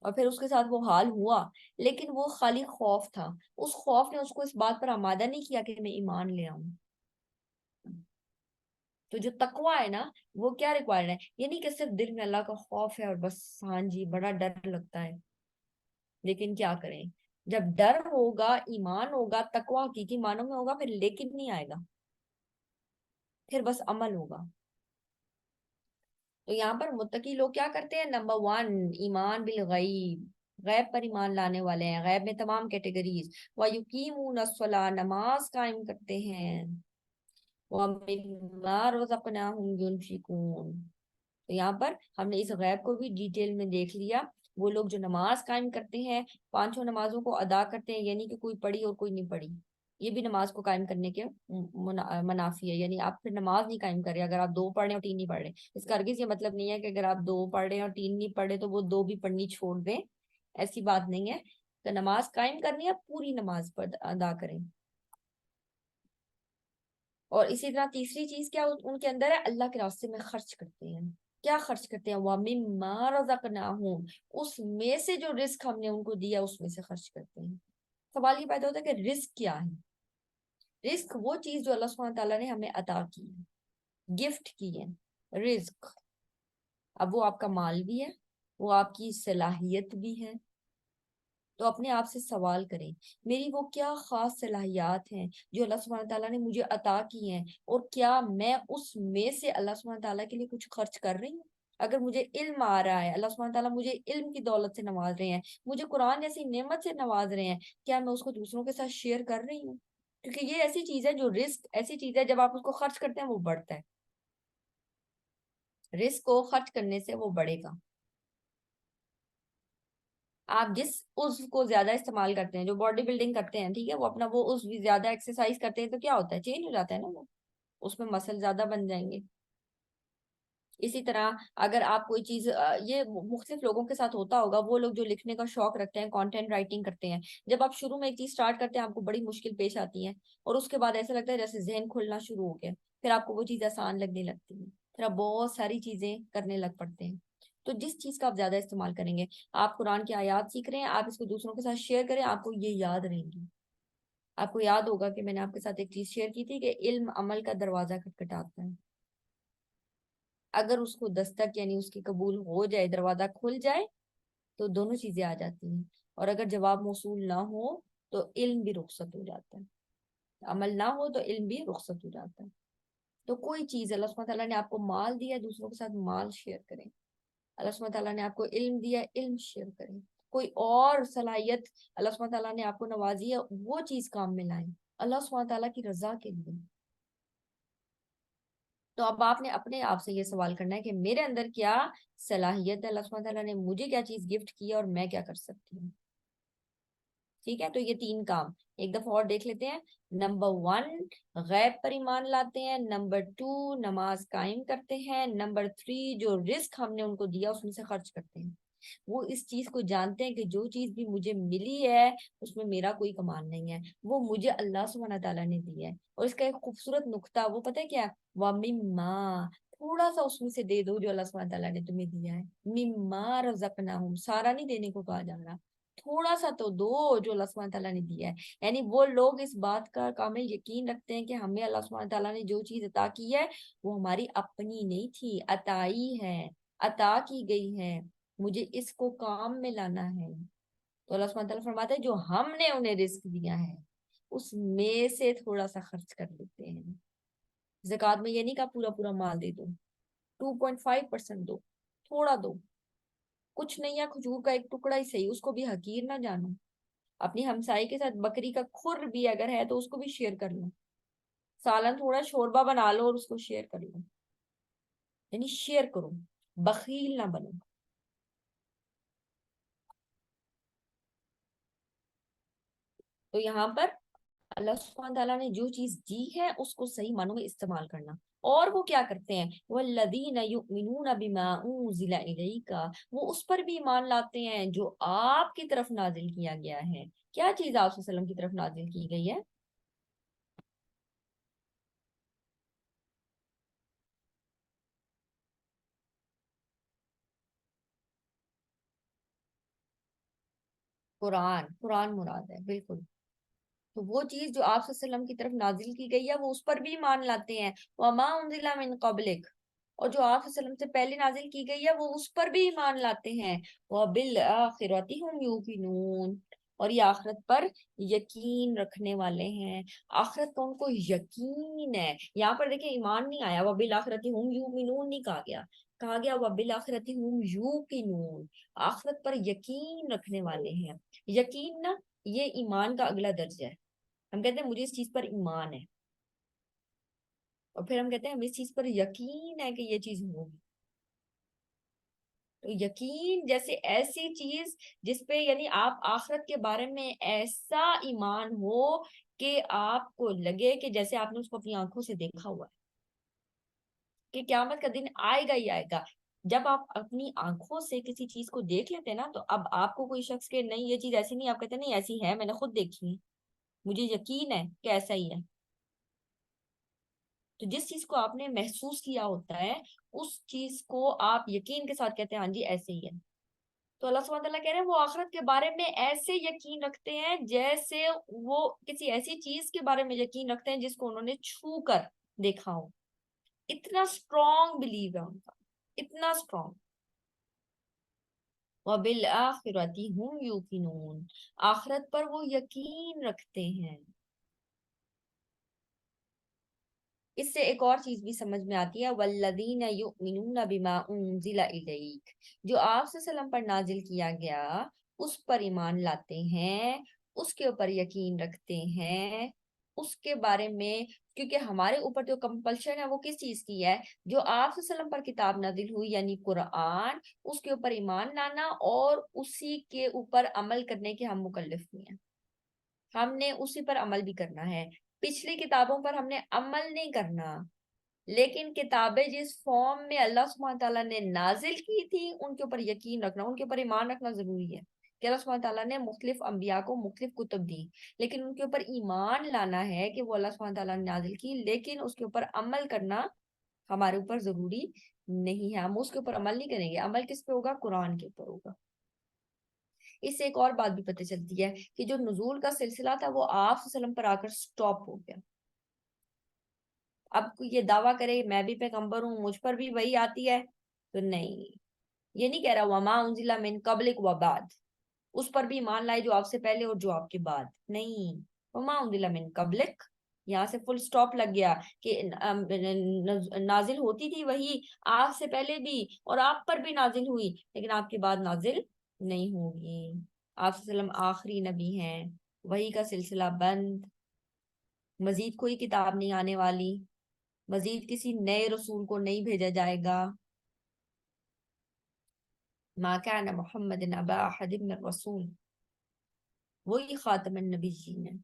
اور پھر اس کے ساتھ وہ حال ہوا، لیکن وہ خالی خوف تھا. اس خوف نے اس کو اس بات پر آمادہ نہیں کیا کہ میں ایمان لے آؤں. تو جو تقوی ہے نا وہ کیا ریکوائرڈ ہے؟ یہ نہیں کہ صرف دل میں اللہ کا خوف ہے اور بس ہاں جی بڑا ڈر لگتا ہے، لیکن کیا کریں جب ڈر ہوگا، ایمان ہوگا، تقوی حقیقی معنوں میں ہوگا، پھر لیکن نہیں آئے گا، پھر بس عمل ہوگا. تو یہاں پر متقی لوگ کیا کرتے ہیں؟ نمبر 1 ایمان بالغیب، غیب پر ایمان لانے والے ہیں. غیب میں تمام کیٹیگریز. وَيُقِيمُونَ الصَّلَاةَ، نماز قائم کرتے ہیں. وَمِمَّا رَزَقْنَاهُمْ يُنْفِقُونَ. تو یہاں پر ہم نے اس غیب کو بھی ڈیٹیل میں دیکھ لیا. وہ لوگ جو نماز قائم کرتے ہیں، پانچوں نمازوں کو ادا کرتے ہیں، یعنی کہ کوئی پڑھی اور کوئی نہیں پڑھی، یہ بھی نماز کو قائم کرنے کے منافی ہے. یعنی آپ پھر نماز نہیں قائم کر رہے اگر آپ 2 پڑھ رہے ہیں اور 3 نہیں پڑھ رہے. اس کا ہرگز یہ مطلب نہیں ہے کہ اگر آپ 2 پڑھ رہے ہیں اور 3 نہیں پڑھ رہے تو وہ 2 بھی پڑھنی چھوڑ دیں، ایسی بات نہیں ہے. تو نماز قائم کرنی ہے، پوری نماز پر ادا کریں. اور اسی طرح تیسری چیز کیا ان کے اندر ہے؟ اللہ کے راستے میں خرچ کرتے ہیں. کیا خرچ کرتے ہیں؟ وَمِمَّا رَزَقْنَاهُمْ، اس میں سے جو رزق ہم نے ان کو دیا اس میں سے خرچ کرتے ہیں. سوال یہ پیدا ہوتا ہے کہ رزق کیا ہے؟ رزق وہ چیز جو اللہ سبحانہ تعالیٰ نے ہمیں عطا کی ہے، گفٹ کی ہے. رزق اب وہ آپ کا مال بھی ہے، وہ آپ کی صلاحیت بھی ہے. تو اپنے آپ سے سوال کریں میری وہ کیا خاص صلاحیات ہیں جو اللہ سبحانہ تعالیٰ نے مجھے عطا کی ہیں، اور کیا میں اس میں سے اللہ سبحانہ تعالیٰ کے لیے کچھ خرچ کر رہی ہوں؟ اگر مجھے علم آ رہا ہے، اللہ سبحانہ تعالیٰ مجھے علم کی دولت سے نواز رہے ہیں، مجھے قرآن جیسی نعمت سے نواز رہے ہیں، کیا میں اس کو دوسروں کے ساتھ شیئر کر رہی ہوں؟ کیونکہ یہ ایسی چیز ہے جو رزق ایسی چیز ہے جب آپ اس کو خرچ کرتے ہیں وہ بڑھتا ہے. رزق کو خرچ کرنے سے وہ بڑھے گا. آپ جس عضو کو زیادہ استعمال کرتے ہیں، جو باڈی بلڈنگ کرتے ہیں، ٹھیک ہے، وہ اپنا وہ عضو بھی زیادہ ایکسرسائز کرتے ہیں تو کیا ہوتا ہے؟ چینج ہو جاتا ہے نا، وہ اس میں مسل زیادہ بن جائیں گے. اسی طرح اگر آپ کوئی چیز یہ مختلف لوگوں کے ساتھ ہوتا ہوگا، وہ لوگ جو لکھنے کا شوق رکھتے ہیں، کانٹینٹ رائٹنگ کرتے ہیں، جب آپ شروع میں ایک چیز سٹارٹ کرتے ہیں آپ کو بڑی مشکل پیش آتی ہے، اور اس کے بعد ایسا لگتا ہے جیسے ذہن کھلنا شروع ہو گیا، پھر آپ کو وہ چیز آسان لگنے لگتی ہے، پھر آپ بہت ساری چیزیں کرنے لگ پڑتے ہیں. تو جس چیز کا آپ زیادہ استعمال کریں گے، آپ قرآن کی آیات سیکھ رہے ہیں، آپ اس کو دوسروں کے ساتھ شیئر کریں، آپ کو یہ یاد رہیں گی. آپ کو یاد ہوگا کہ میں نے آپ کے ساتھ ایک چیز شیئر کی تھی کہ علم عمل کا دروازہ کھٹکھٹاتا ہے. اگر اس کو دستک یعنی اس کی قبول ہو جائے، دروازہ کھل جائے، تو دونوں چیزیں آ جاتی ہیں. اور اگر جواب موصول نہ ہو تو علم بھی رخصت ہو جاتا ہے، عمل نہ ہو تو علم بھی رخصت ہو جاتا ہے. تو کوئی چیز اللہ سبحانہ تعالیٰ نے آپ کو مال دیا، دوسروں کے ساتھ مال شیئر کریں. اللہ سبحانہ تعالیٰ نے آپ کو علم دیا، علم شیئر کریں. کوئی اور صلاحیت اللہ سبحانہ تعالیٰ نے آپ کو نوازی ہے، وہ چیز کام میں لائیں اللہ سبحانہ تعالیٰ کی رضا کے لیے. تو اب آپ نے اپنے آپ سے یہ سوال کرنا ہے کہ میرے اندر کیا صلاحیت ہے، اللہ سبحانہ تعالیٰ نے مجھے کیا چیز گفٹ کی ہے اور میں کیا کر سکتی ہوں. ٹھیک ہے، تو یہ 3 کام ایک دفعہ اور دیکھ لیتے ہیں. نمبر 1 غیب پر ایمان لاتے ہیں. نمبر 2 نماز قائم کرتے ہیں. نمبر 3 جو رزق ہم نے ان کو دیا اس میں سے خرچ کرتے ہیں. وہ اس چیز کو جانتے ہیں کہ جو چیز بھی مجھے ملی ہے اس میں میرا کوئی کمال نہیں ہے، وہ مجھے اللہ سبحانہ تعالیٰ نے دی ہے. اور اس کا ایک خوبصورت نقطہ وہ پتہ ہے کیا؟ وَمِمَّا، تھوڑا سا اس میں سے دے دو جو اللہ سبحانہ تعالیٰ نے تمہیں دیا ہے. مِمَّا رَزَقْنَاهُمْ، سارا نہیں دینے کو کہا جا رہا، تھوڑا سا تو دو جو اللہ سبحانہ تعالیٰ نے دیا ہے. یعنی وہ لوگ اس بات کا کامل یقین رکھتے ہیں کہ ہمیں اللہ سبحانہ تعالیٰ نے جو چیز عطا کی ہے وہ ہماری اپنی نہیں تھی، عطائی ہے، عطا کی گئی ہے، مجھے اس کو کام میں لانا ہے. تو اللہ سبحانہ تعالیٰ فرماتا ہے جو ہم نے انہیں رزق دیا ہے اس میں سے تھوڑا سا خرچ کر لیتے ہیں. زکوٰۃ میں یہ نہیں کہا پورا پورا مال دے دو، 2.5% دو، تھوڑا دو، کچھ نہیں ہے، کھجور کا ایک ٹکڑا ہی صحیح، اس کو بھی حقیر نہ جانو. اپنی ہمسائی کے ساتھ بکری کا کھر بھی اگر ہے تو اس کو بھی شیئر کر لو. سالن تھوڑا شوربا بنا لو اور اس کو شیئر کر لو. یعنی شیئر کرو، بخیل نہ بنو. تو یہاں پر اللہ سبحانہ تعالیٰ نے جو چیز دی ہے اس کو صحیح معنوں میں استعمال کرنا. اور وہ کیا کرتے ہیں؟ وَالَّذِينَ يُؤْمِنُونَ بِمَا أُنزِلَ إِلَيْكَ، وہ اس پر بھی ایمان لاتے ہیں جو آپ کی طرف نازل کیا گیا ہے. کیا چیز آپ صلی اللہ علیہ وسلم کی طرف نازل کی گئی ہے؟ قرآن. قرآن مراد ہے بالکل. تو وہ چیز جو آپ صلی اللہ علیہ وسلم کی طرف نازل کی گئی ہے وہ اس پر بھی ایمان لاتے ہیں. وَمَا أُنزِلَ مِن قَبْلِكَ، اور جو آپ صلی اللہ علیہ وسلم سے پہلے نازل کی گئی ہے وہ اس پر بھی ایمان لاتے ہیں. وَبِالْآخِرَةِ هُمْ يُوقِنُونَ، اور یہ آخرت پر یقین رکھنے والے ہیں. آخرت کا ان کو یقین ہے. یہاں پر دیکھیں ایمان نہیں آیا، وَبِالْآخِرَةِ هُمْ يُؤْمِنُونَ نہیں کہا گیا، کہا گیا وَبِالْآخِرَةِ هُمْ يُوقِنُونَ، آخرت پر یقین رکھنے والے ہیں. یقین نا یہ ایمان کا اگلا درجہ ہے. ہم کہتے ہیں مجھے اس چیز پر ایمان ہے، اور پھر ہم کہتے ہیں ہمیں اس چیز پر یقین ہے کہ یہ چیز ہوگی. تو یقین جیسے ایسی چیز جس پہ یعنی آپ آخرت کے بارے میں ایسا ایمان ہو کہ آپ کو لگے کہ جیسے آپ نے اس کو اپنی آنکھوں سے دیکھا ہوا ہے کہ قیامت کا دن آئے گا ہی آئے گا. جب آپ اپنی آنکھوں سے کسی چیز کو دیکھ لیتے ہیں نا، تو اب آپ کو کوئی شخص کہ نہیں یہ چیز ایسی نہیں، آپ کہتے ہیں نہیں ایسی ہے، میں نے خود دیکھی ہے، مجھے یقین ہے کہ ایسا ہی ہے. تو جس چیز کو آپ نے محسوس کیا ہوتا ہے اس چیز کو آپ یقین کے ساتھ کہتے ہیں ہاں جی ایسے ہی ہے. تو اللہ سبحانہ تعالیٰ کہہ رہے ہیں وہ آخرت کے بارے میں ایسے یقین رکھتے ہیں جیسے وہ کسی ایسی چیز کے بارے میں یقین رکھتے ہیں جس کو انہوں نے چھو کر دیکھا ہو. اتنا اسٹرانگ بلیو ہے ان کا، اتنا اسٹرانگ. وَبِالْآخِرَةِ هُمْ يُوقِنُونَ، آخرت پر وہ یقین رکھتے ہیں. اس سے ایک اور چیز بھی سمجھ میں آتی ہے، والذین یؤمنون بما انزل الیک، جو آپ صلی اللہ علیہ وسلم پر نازل کیا گیا اس پر ایمان لاتے ہیں، اس کے اوپر یقین رکھتے ہیں، اس کے بارے میں. کیونکہ ہمارے اوپر جو کمپلشن ہے وہ کس چیز کی ہے؟ جو آپ صلی اللہ علیہ وسلم پر کتاب نازل ہوئی یعنی قرآن، اس کے اوپر ایمان لانا اور اسی کے اوپر عمل کرنے کے ہم مکلف ہوئے ہیں. ہم نے اسی پر عمل بھی کرنا ہے. پچھلی کتابوں پر ہم نے عمل نہیں کرنا، لیکن کتابیں جس فارم میں اللہ سبحانہ تعالیٰ نے نازل کی تھی ان کے اوپر یقین رکھنا، ان کے اوپر ایمان رکھنا ضروری ہے. کہ اللہ سبحانہ تعالیٰ نے مختلف انبیاء کو مختلف کتب دی، لیکن ان کے اوپر ایمان لانا ہے کہ وہ اللہ سبحانہ تعالیٰ نے نازل کی، لیکن اس کے اوپر عمل کرنا ہمارے اوپر ضروری نہیں ہے. ہم اس کے اوپر عمل نہیں کریں گے. عمل کس پہ ہوگا؟ قرآن کے اوپر ہوگا. اس سے ایک اور بات بھی پتہ چلتی ہے کہ جو نزول کا سلسلہ تھا وہ آپ صلی اللہ علیہ وسلم پر آ کر سٹاپ ہو گیا. اب کوئی یہ دعویٰ کرے میں بھی پیغمبر ہوں مجھ پر بھی وہی آتی ہے، تو نہیں، یہ نہیں کہہ رہا وما انزل من قبلک و بعد، اس پر بھی ایمان لائے جو آپ سے پہلے اور جو آپ کے بعد. نہیں، وما انزل من قبلک، یہاں سے فل سٹاپ لگ گیا کہ نازل ہوتی تھی وہی آپ سے پہلے بھی اور آپ پر بھی نازل ہوئی، لیکن آپ کے بعد نازل نہیں ہوگی. آپ صلی اللہ علیہ وسلم آخری نبی ہیں، وہی کا سلسلہ بند، مزید کوئی کتاب نہیں آنے والی، مزید کسی نئے رسول کو نہیں بھیجا جائے گا. ما کان محمد ابا احد من الرسول، وہی خاتم النبیین ہے.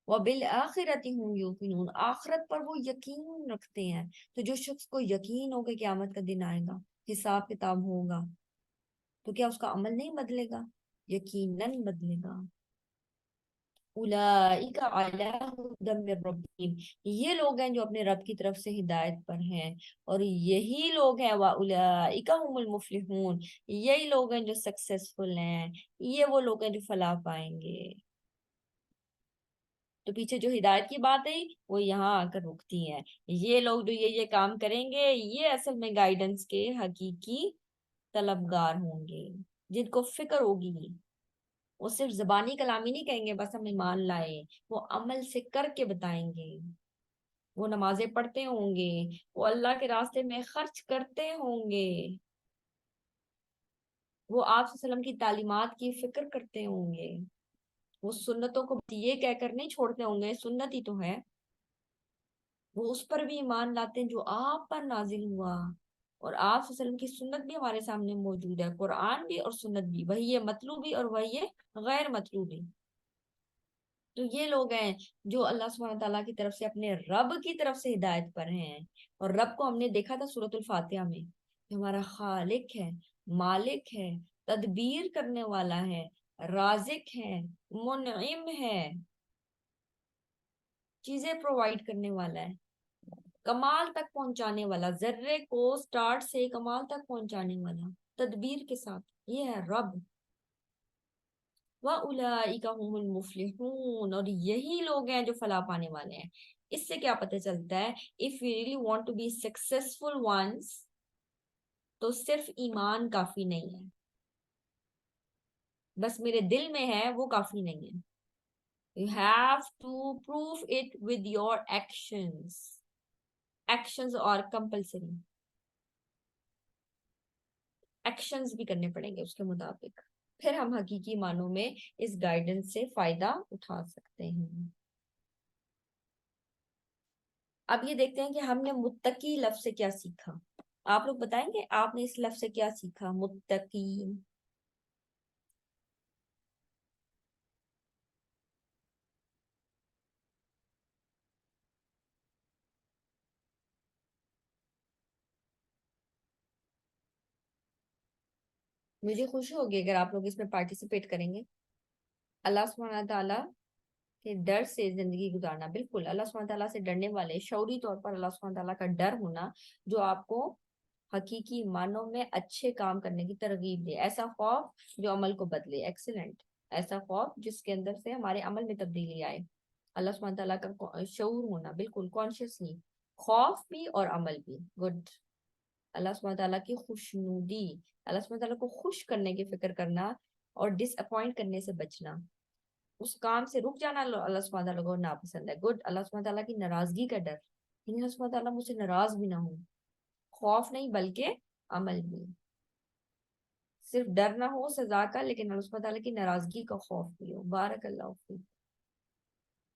وبالآخرۃ هم یوقنون، آخرت پر وہ یقین رکھتے ہیں. تو جو شخص کو یقین ہو کہ قیامت کا دن آئے گا، حساب کتاب ہوگا، تو کیا اس کا عمل نہیں بدلے گا؟ یقیناً بدلے گا. اولئک علی ھدی من ربہم، یہ لوگ ہیں جو اپنے رب کی طرف سے ہدایت پر ہیں، اور یہی لوگ ہیں واولئک ھم المفلحون، یہی لوگ ہیں جو سکسیسفل ہیں، یہ وہ لوگ ہیں جو فلاح پائیں گے. تو پیچھے جو ہدایت کی بات ہے وہ یہاں آ کر رکتی ہے. یہ لوگ جو یہ کام کریں گے یہ اصل میں گائیڈنس کے حقیقی طلبگار ہوں گے، جن کو فکر ہوگی. وہ صرف زبانی کلامی نہیں کہیں گے بس ہم ایمان لائے، وہ عمل سے کر کے بتائیں گے. وہ نمازیں پڑھتے ہوں گے، وہ اللہ کے راستے میں خرچ کرتے ہوں گے، وہ آپ صلی اللہ علیہ وسلم کی تعلیمات کی فکر کرتے ہوں گے، وہ سنتوں کو یہ کہہ کر نہیں چھوڑتے ہوں گے سنت ہی تو ہے، وہ اس پر بھی ایمان لاتے ہیں جو آپ پر نازل ہوا، اور آپ صلی اللہ علیہ وسلم کی سنت بھی ہمارے سامنے موجود ہے، قرآن بھی اور سنت بھی، وہی یہ مطلوبی اور وہی یہ غیر مطلوبی۔ تو یہ لوگ ہیں جو اللہ سبحانہ تعالیٰ کی طرف سے اپنے رب کی طرف سے ہدایت پر ہیں، اور رب کو ہم نے دیکھا تھا سورۃ الفاتحہ میں کہ ہمارا خالق ہے، مالک ہے، تدبیر کرنے والا ہے، رازق ہے، منعم ہے، چیزیں پرووائڈ کرنے والا ہے، کمال تک پہنچانے والا، ذرے کو سٹارٹ سے کمال تک پہنچانے والا، تدبیر کے ساتھ، یہ ہے رب۔ وَأُولَئِكَ هُمُ الْمُفْلِحُونَ، اور یہی لوگ ہیں جو فلاح پانے والے ہیں۔ اس سے کیا پتہ چلتا ہے if we really want to be successful ones تو صرف ایمان کافی نہیں ہے، بس میرے دل میں ہے وہ کافی نہیں ہے، you have to prove it with your actions۔ actions اور compulsory ایکشنز بھی کرنے پڑیں گے اس کے مطابق، پھر ہم حقیقی معنوں میں اس گائیڈنس سے فائدہ اٹھا سکتے ہیں۔ اب یہ دیکھتے ہیں کہ ہم نے متقی لفظ سے کیا سیکھا، آپ لوگ بتائیں گے آپ نے اس لفظ سے کیا سیکھا؟ متقی، مجھے خوشی ہوگی اگر آپ لوگ اس میں پارٹیسپیٹ کریں گے۔ اللہ سبحانہ تعالیٰ کے ڈر سے زندگی گزارنا، بالکل اللہ سبحانہ تعالیٰ سے ڈرنے والے، شعوری طور پر اللہ سبحانہ تعالیٰ کا ڈر ہونا جو آپ کو حقیقی معنوں میں اچھے کام کرنے کی ترغیب دے، ایسا خوف جو عمل کو بدلے، ایکسیلنٹ، ایسا خوف جس کے اندر سے ہمارے عمل میں تبدیلی آئے، اللہ سبحانہ تعالیٰ کا شعور ہونا، بالکل کانشیسلی، خوف بھی اور عمل بھی، گڈ۔ اللہ سبحانہ تعالیٰ کی خوشنودی، اللہ سبحانہ تعالیٰ کو خوش کرنے کی فکر کرنا اور ڈس اپوائنٹ کرنے سے بچنا، اس کام سے رک جانا اللہ سبحانہ تعالیٰ کو ناپسند ہے، گڈ۔ اللہ سبحانہ تعالیٰ کی ناراضگی کا ڈر، یعنی اللہ سبحانہ تعالیٰ مجھ سے ناراض بھی نہ ہو، خوف نہیں بلکہ عمل بھی، صرف ڈر نہ ہو سزا کا لیکن اللہ سبحانہ تعالیٰ کی ناراضگی کا خوف بھی ہو، بارک اللہ فیک۔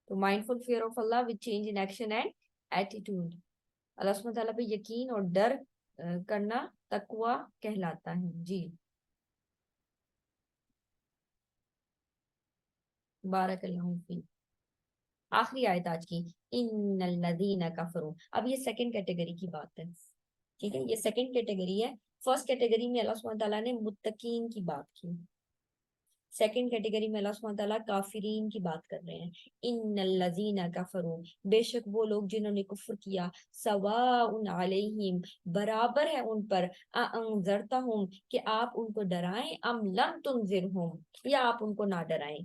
تو mindful fear of Allah with change in action and attitude، اللہ سبحانہ تعالیٰ پہ یقین اور ڈر کرنا تقوی کہلاتا ہے، جی بارک اللہ فیک۔ آخری آیت آج کی، ان الذین کفروا، اب یہ سیکنڈ کیٹیگری کی بات ہے، ٹھیک ہے، یہ سیکنڈ کیٹیگری ہے۔ فرسٹ کیٹیگری میں اللہ سبحانہ تعالیٰ نے متقین کی بات کی، سیکنڈ کیٹیگری میں اللہ سبحانہ تعالیٰ کافرین کی بات کر رہے ہیں۔ ان الذین کفروا، بے شک وہ لوگ جنہوں نے کفر کیا، سواء علیہم، برابر ہے ان پر، انذرتہم، کہ آپ ان کو ڈرائیں، ام لم تنذرہم، یا آپ ان کو نہ ڈرائیں،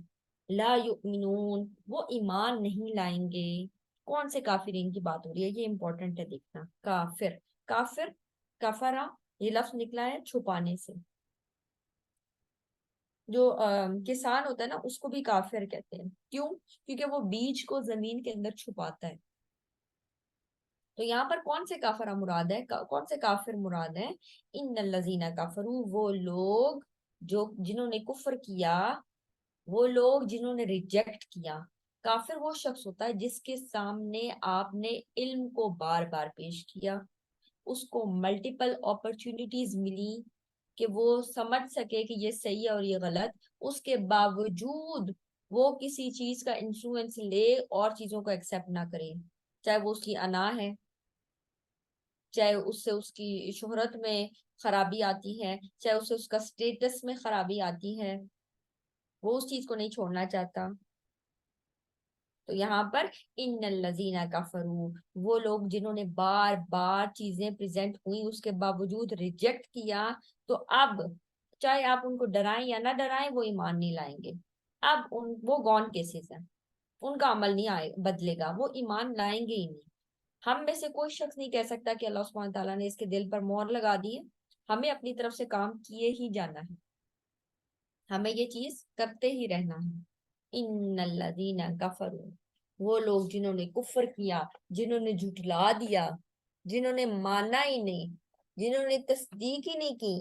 لا یؤمنون، وہ ایمان نہیں لائیں گے۔ کون سے کافرین کی بات ہو رہی ہے؟ یہ امپورٹنٹ ہے دیکھنا، کافر، کافر، کفرا، یہ لفظ نکلا ہے چھپانے سے، جو کسان ہوتا ہے نا اس کو بھی کافر کہتے ہیں، کیوں؟ کیونکہ وہ بیج کو زمین کے اندر چھپاتا ہے۔ تو یہاں پر کون سے کافرہ مراد ہے، کون سے کافر مراد ہے؟ ان الذین کفروا، وہ لوگ جو جنہوں نے کفر کیا، وہ لوگ جنہوں نے ریجیکٹ کیا۔ کافر وہ شخص ہوتا ہے جس کے سامنے آپ نے علم کو بار بار پیش کیا، اس کو ملٹیپل اپرچونٹیز ملی کہ وہ سمجھ سکے کہ یہ صحیح ہے اور یہ غلط، اس کے باوجود وہ کسی چیز کا انفلوئنس لے اور چیزوں کو ایکسیپٹ نہ کرے، چاہے وہ اس کی انا ہے، چاہے اس سے اس کی شہرت میں خرابی آتی ہے، چاہے اس سے اس کا سٹیٹس میں خرابی آتی ہے، وہ اس چیز کو نہیں چھوڑنا چاہتا۔ تو یہاں پر ان الذین کفروا، وہ لوگ جنہوں نے بار بار چیزیں پریزنٹ ہوئی اس کے باوجود ریجیکٹ کیا، تو اب چاہے آپ ان کو ڈرائیں یا نہ ڈرائیں وہ ایمان نہیں لائیں گے، اب وہ گون کیسز ہیں، ان کا عمل نہیں بدلے گا، وہ ایمان لائیں گے ہی نہیں۔ ہم میں سے کوئی شخص نہیں کہہ سکتا کہ اللہ سبحانہ تعالیٰ نے اس کے دل پر مہر لگا دی ہے، ہمیں اپنی طرف سے کام کیے ہی جانا ہے، ہمیں یہ چیز کرتے ہی رہنا ہے۔ ان الذین کفروا، وہ لوگ جنہوں نے کفر کیا، جنہوں نے جھٹلا دیا، جنہوں نے مانا ہی نہیں، جنہوں نے تصدیق ہی نہیں کی،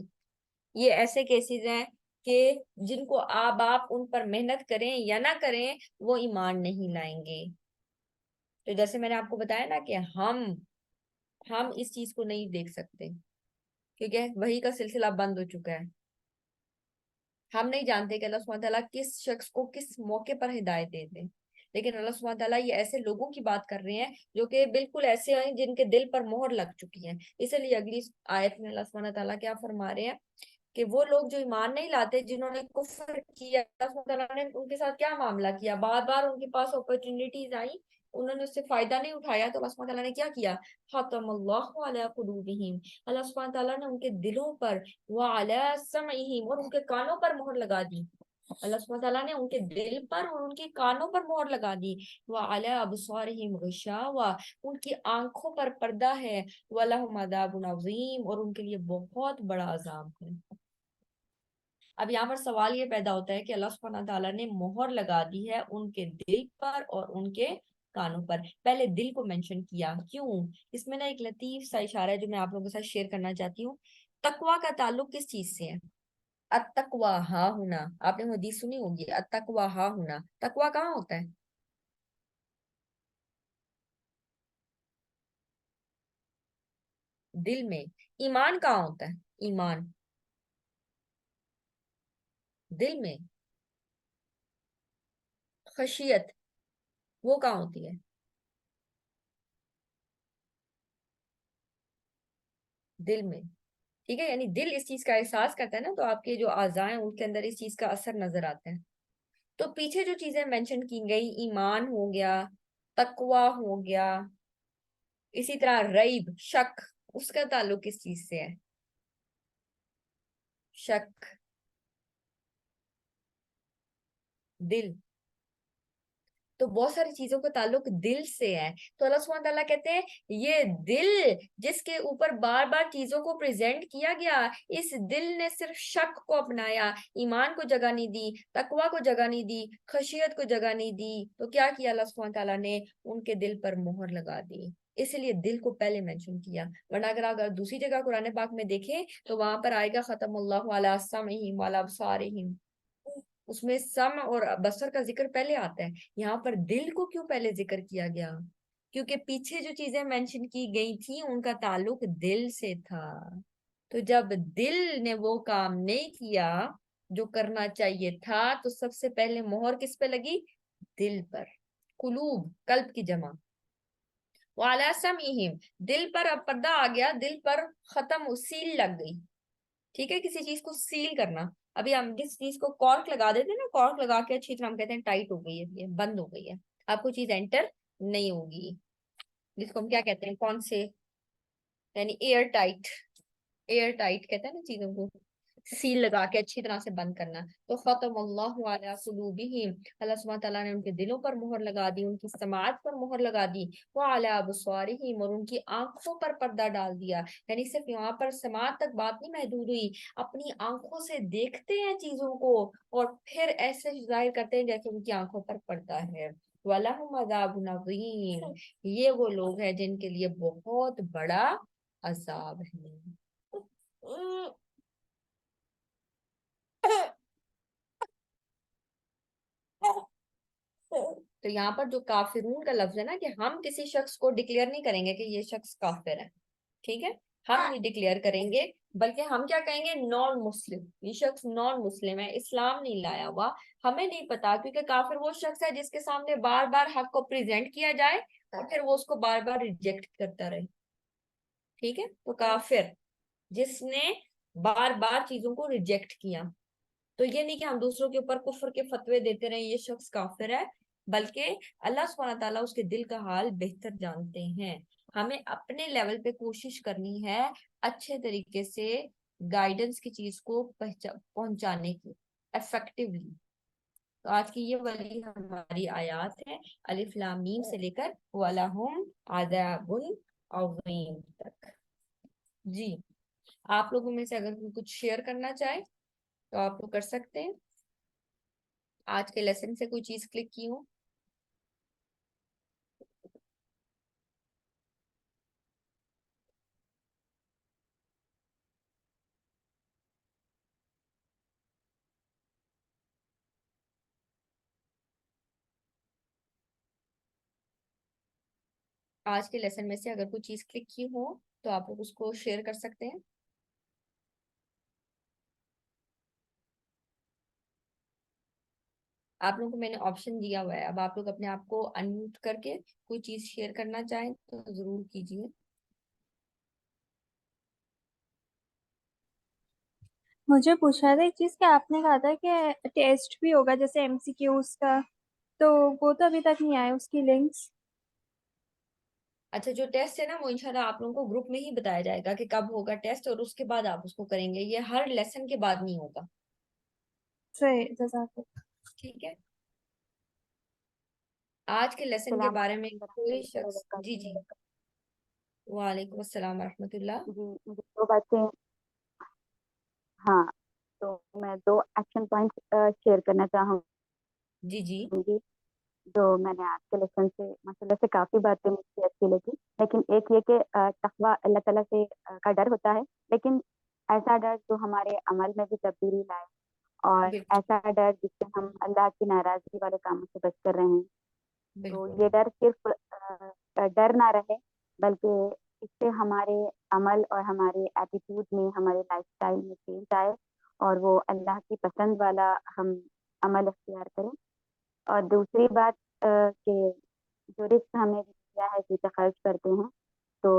یہ ایسے کیسز ہیں کہ جن کو آپ ان پر محنت کریں یا نہ کریں وہ ایمان نہیں لائیں گے. تو جیسے میں نے آپ کو بتایا نا کہ ہم اس چیز کو نہیں دیکھ سکتے کیونکہ وحی کا سلسلہ بند ہو چکا ہے. ہم نہیں جانتے کہ اللہ سبحانہ تعالیٰ کس شخص کو کس موقع پر ہدایت دے دے، لیکن اللہ سبحانہ تعالیٰ یہ ایسے لوگوں کی بات کر رہے ہیں جو کہ بالکل ایسے ہیں جن کے دل پر مہر لگ چکی ہے. اسی لیے اگلی آیت میں اللہ سبحانہ تعالیٰ کیا فرما رہے ہیں کہ وہ لوگ جو ایمان نہیں لاتے، جنہوں نے کفر کیا، اللہ سبحانہ تعالیٰ نے ان کے ساتھ کیا معاملہ کیا. بار بار ان کے پاس اپرچونٹیز آئی، انہوں نے اس سے فائدہ نہیں اٹھایا، تو اللہ سبحانہ تعالیٰ نے کیا کیا؟ ختم اللہ علی قلوبہم، اللہ سبحانہ تعالیٰ نے ان کے دلوں پر، وعلی سمعہم، اور ان کے کانوں پر مہر لگا دی. اللہ سبحانہ تعالیٰ نے ان کے دل پر اور ان کے کانوں پر مہر لگا دی. وعلی ابصارہم غشاوہ، ان کی آنکھوں پر پردہ ہے. وَلَهُمْ عَذَابٌ عَظِيمٌ، اور ان کے لیے بہت بڑا عذاب ہے. اب یہاں پر سوال یہ پیدا ہوتا ہے کہ اللہ سبحانہ تعالیٰ نے مہر لگا دی ہے ان کے دل پر اور ان کے کانوں پر. پہلے دل کو مینشن کیا، کیوں؟ اس میں نا ایک لطیف سا اشارہ ہے جو میں آپ لوگوں کے ساتھ شیئر کرنا چاہتی ہوں. تقوی کا تعلق کس چیز سے ہے؟ التقوی ہا ہونا، آپ نے حدیث سنی ہوگی، التقوی ہا ہونا. تقوی کہاں ہوتا ہے؟ دل میں. ایمان کہاں ہوتا ہے؟ ایمان دل میں. خشیت وہ کہاں ہوتی ہے؟ دل میں. ٹھیک ہے، یعنی دل اس چیز کا احساس کرتا ہے نا، تو آپ کے جو اعضاء ہیں ان کے اندر اس چیز کا اثر نظر آتا ہے. تو پیچھے جو چیزیں مینشن کی گئی، ایمان ہو گیا، تقوی ہو گیا، اسی طرح ریب، شک، اس کا تعلق کس چیز سے ہے؟ شک، دل. تو بہت ساری چیزوں کا تعلق دل سے ہے. تو اللہ سبحانہ تعالیٰ کہتے ہیں یہ دل جس کے اوپر بار بار چیزوں کو پریزنٹ کیا گیا، اس دل نے صرف شک کو اپنایا، ایمان کو جگہ نہیں دی، تقوی کو جگہ نہیں دی، خشیت کو جگہ نہیں دی. تو کیا کیا اللہ سبحانہ تعالیٰ نے؟ ان کے دل پر مہر لگا دی. اس لیے دل کو پہلے مینشن کیا. ورنہ اگر دوسری جگہ قرآن پاک میں دیکھیں تو وہاں پر آئے گا ختم اللہ علی سمعہم وعلی ابصارہم، اس میں سم اور بصر کا ذکر پہلے آتا ہے. یہاں پر دل کو کیوں پہلے ذکر کیا گیا؟ کیونکہ پیچھے جو چیزیں مینشن کی گئی تھی ان کا تعلق دل سے تھا. تو جب دل نے وہ کام نہیں کیا جو کرنا چاہیے تھا، تو سب سے پہلے مہر کس پہ لگی؟ دل پر. قلوب قلب کی جمع. وعلی سمعہم، دل پر اب پردہ آ گیا، دل پر ختم سیل لگ گئی. ٹھیک ہے، کسی چیز کو سیل کرنا. ابھی ہم جس چیز کو کارک لگا دیتے ہیں نا، کارک لگا کے اچھی طرح ہم کہتے ہیں ٹائٹ ہو گئی ہے، یہ بند ہو گئی ہے، آپ کو چیز انٹر نہیں ہوگی. جس کو ہم کیا کہتے ہیں، کون سے، یعنی ایئر ٹائٹ. ایئر ٹائٹ کہتے ہیں نا چیزوں کو، سیل لگا کے اچھی طرح سے بند کرنا. تو ختم اللہ علی قلوبہم، اللہ سبحانہ تعالیٰ نے ان کے دلوں پر مہر لگا دی، ان کی سماعت پر مہر لگا دی. وعلی ابصارہم، اور ان کی آنکھوں پر پردہ ڈال دیا. یعنی صرف یہاں پر سماعت تک بات نہیں محدود ہوئی، اپنی آنکھوں سے دیکھتے ہیں چیزوں کو اور پھر ایسے ظاہر کرتے ہیں جیسے ان کی آنکھوں پر پردہ ہے. وَلَهُمْ عَذَابٌ عَظِيمٌ، یہ وہ لوگ ہیں جن کے لیے بہت بڑا عذاب ہے. تو یہاں پر جو کافرون کا لفظ ہے نا، کہ ہم کسی شخص کو ڈکلیئر نہیں کریں گے کہ یہ شخص کافر ہے. ٹھیک ہے، ہم نہیں ڈکلیئر کریں گے، بلکہ ہم کیا کہیں گے؟ نان مسلم. یہ شخص نان مسلم ہے، اسلام نہیں لایا ہوا. ہمیں نہیں پتا، کیونکہ کافر وہ شخص ہے جس کے سامنے بار بار حق کو پریزنٹ کیا جائے اور پھر وہ اس کو بار بار ریجیکٹ کرتا رہے. ٹھیک ہے، تو کافر جس نے بار بار چیزوں کو ریجیکٹ کیا. تو یہ نہیں کہ ہم دوسروں کے اوپر کفر کے فتوے دیتے رہیں یہ شخص کافر ہے، بلکہ اللہ سبحانہ تعالیٰ اس کے دل کا حال بہتر جانتے ہیں. ہمیں اپنے لیول پہ کوشش کرنی ہے اچھے طریقے سے گائیڈنس کی چیز کو پہنچانے کی افیکٹولی. تو آج کی یہ والی ہماری آیات ہے، الف لام میم سے لے کر وَلَهُمْ عَذَابٌ عَظِيمٌ تک. جی، آپ لوگوں میں سے اگر کوئی کچھ شیئر کرنا چاہے تو آپ لوگ کر سکتے ہیں. آج کے لیسن سے کوئی چیز کلک کی ہو. آج کے لیسن میں سے اگر کوئی چیز کلک کی ہو تو آپ لوگ اس کو شیئر کر سکتے ہیں. آپ لوگوں کو میں نے آپشن دیا ہوا ہے, اب آپ لوگ اپنے آپ کو انمیوٹ کر کے کوئی چیز شیئر کرنا چاہیں تو ضرور کیجیے. مجھے پوچھنا تھا ایک چیز کہ آپ نے کہا تھا کہ ٹیسٹ بھی ہوگا جیسے ایم سی کیوز کا, تو وہ تو ابھی تک نہیں آئے اس کی لنکس. اچھا, جو ٹیسٹ ہے نا وہ انشاءاللہ آپ لوگوں کو گروپ میں ہی بتایا جائے گا کہ کب ہوگا ٹیسٹ, اور اس کے بعد آپ اس کو کریں گے. یہ ہر لیسن کے بعد نہیں ہوگا. صحیح, جزاک اللہ. ٹھیک ہے. آج کے لیسن کے السلام بارے میں علیکم ورحمۃ کوئی اللہ شخص, جی جی, وبرکاتہ. وعلیکم السلام ورحمۃ اللہ. جی مجھے دو باتیں, ہاں تو میں دو ایکشن پوائنٹس شیئر کرنا چاہوں جی جی گی. جو میں نے آج کے لیسن سے ماشاء اللہ سے کافی باتیں مجھے اچھی لگی, لیکن ایک یہ کہ تقویٰ اللہ تعالیٰ سے کا ڈر ہوتا ہے, لیکن ایسا ڈر جو ہمارے عمل میں بھی تبدیلی لائے, اور بالکل ایسا ڈر جس سے ہم اللہ کی ناراضگی والے کاموں سے بچ کر رہے ہیں. تو بالکل یہ ڈر صرف ڈر نہ رہے, بلکہ اس سے ہمارے عمل اور ہمارے ایٹیٹیوڈ میں, ہمارے لائف اسٹائل میں چینج آئے, اور وہ اللہ کی پسند والا ہم عمل اختیار کریں. اور دوسری بات کہ جو رزق ہمیں دیا ہے جسے خرچ کرتے ہیں, تو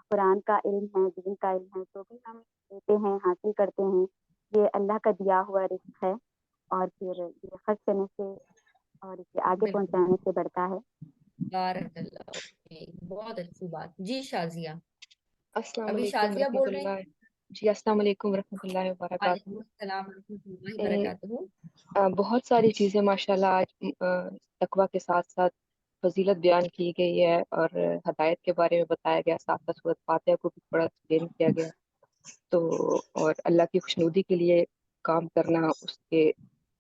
قرآن کا علم ہے, دین کا علم ہے, تو بھی ہم لیتے ہیں, حاصل کرتے ہیں. یہ اللہ کا دیا ہوا رزق ہے, اور پھر یہ خرچ کرنے سے اور اسے آگے بالکل. پہنچانے سے بڑھتا ہے. بارک اللہ فیک. بہت اچھی بات. جی شازیہ, السلام ابھی علیکم شازیہ ورحمۃ بول رہی اللہ. ہیں. جی السلام علیکم ورحمۃ اللہ وبرکاتہ. وعلیکم السلام ورحمۃ اللہ وبرکاتہ. بہت ساری چیزیں ماشاءاللہ آج تقویٰ کے ساتھ ساتھ فضیلت بیان کی گئی ہے, اور ہدایت کے بارے میں بتایا گیا, ساتھ ساتھ سورۃ فاتحہ کو بھی بڑا ایکسپلین کیا گیا. تو اور اللہ کی خوشنودی کے لیے کام کرنا اس کے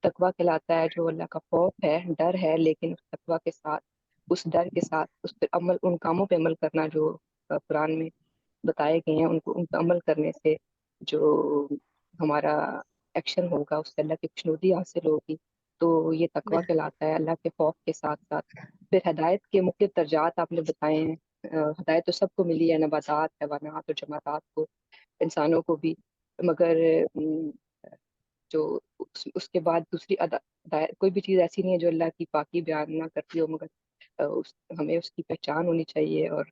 تقویٰ کہلاتا ہے, جو اللہ کا خوف ہے, ڈر ہے, لیکن اس تقویٰ کے ساتھ, اس ڈر کے ساتھ اس پہ عمل, ان کاموں پہ عمل کرنا جو قرآن میں بتائے گئے ہیں, ان پہ عمل کرنے سے جو ہمارا ایکشن ہوگا اس سے اللہ کی خوشنودی حاصل ہوگی. تو یہ تقویٰ بالکل کہلاتا ہے, اللہ کے خوف کے ساتھ ساتھ. پھر ہدایت کے مختلف درجات آپ نے بتائے ہیں. ہدایت تو سب کو ملی ہے, نباتات, حیوانات اور جماعات کو, انسانوں کو بھی, مگر جو اس کے بعد دوسری کوئی بھی چیز ایسی نہیں ہے جو اللہ کی پاکی بیان نہ کرتی ہو, مگر ہمیں اس کی پہچان ہونی چاہیے. اور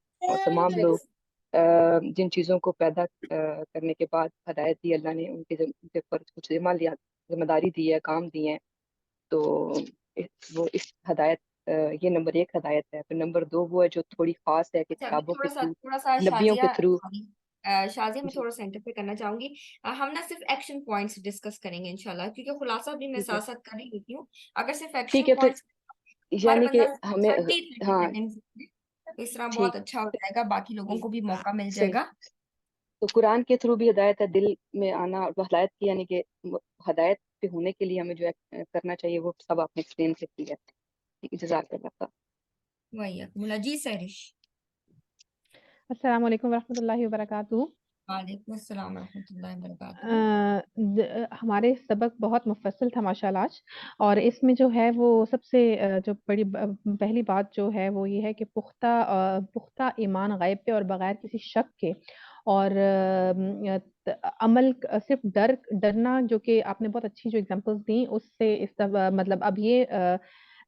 تمام لوگ جن چیزوں کو پیدا کرنے کے بعد ہدایت دی اللہ نے, ان کے پر کچھ ذمہ داری دی ہے, کام دیے ہیں. تو وہ اس ہدایت, یہ نمبر 1 ہدایت ہے. پھر نمبر 2 وہ ہے جو تھوڑی خاص ہے, کہ اچھا, میں کتابوں کے تھرو, تھوڑا سا نبیوں شازیہ, کے تھرو. شازیہ میں جی تھوڑا سا انٹرفیئر کرنا چاہوں گی. ہم نہ صرف ایکشن پوائنٹس ڈسکس کریں گے انشاءاللہ, کیونکہ خلاصہ بھی میں ٹھیک ہے, ساتھ ساتھ کر ہی لیتی ہوں. اگر صرف ٹھیک ایکشن ہے پھر, پوائنٹس ہر یعنی بندہ کہ ہمیں, 30 ہاں سیکنڈ, اس طرح بہت ٹھیک, اچھا ہو جائے گا, باقی لوگوں کو بھی موقع مل جائے صحیح. گا. تو قرآن کے تھرو بھی ہدایت ہے, دل میں آنا, اور وہ ہدایت کی, یعنی کہ ہدایت پہ ہونے کے لیے ہمیں جو کرنا چاہیے وہ سب آپ نے ایکسپلین سے کیا ہے. جزاک اللہ خیر. وہی جی سہرش. السلام علیکم ورحمۃ اللہ وبرکاتہ. وعلیکم السلام ورحمۃ اللہ وبرکاتہ. ہمارے سبق بہت مفصل تھا ماشاءاللہ آج, اور اس میں جو ہے وہ سب سے جو بڑی پہلی بات جو ہے وہ یہ ہے کہ پختہ ایمان غیب پہ اور بغیر کسی شک کے, اور عمل صرف ڈرنا, جو کہ آپ نے بہت اچھی جو ایگزامپلس دیں اس سے مطلب اب یہ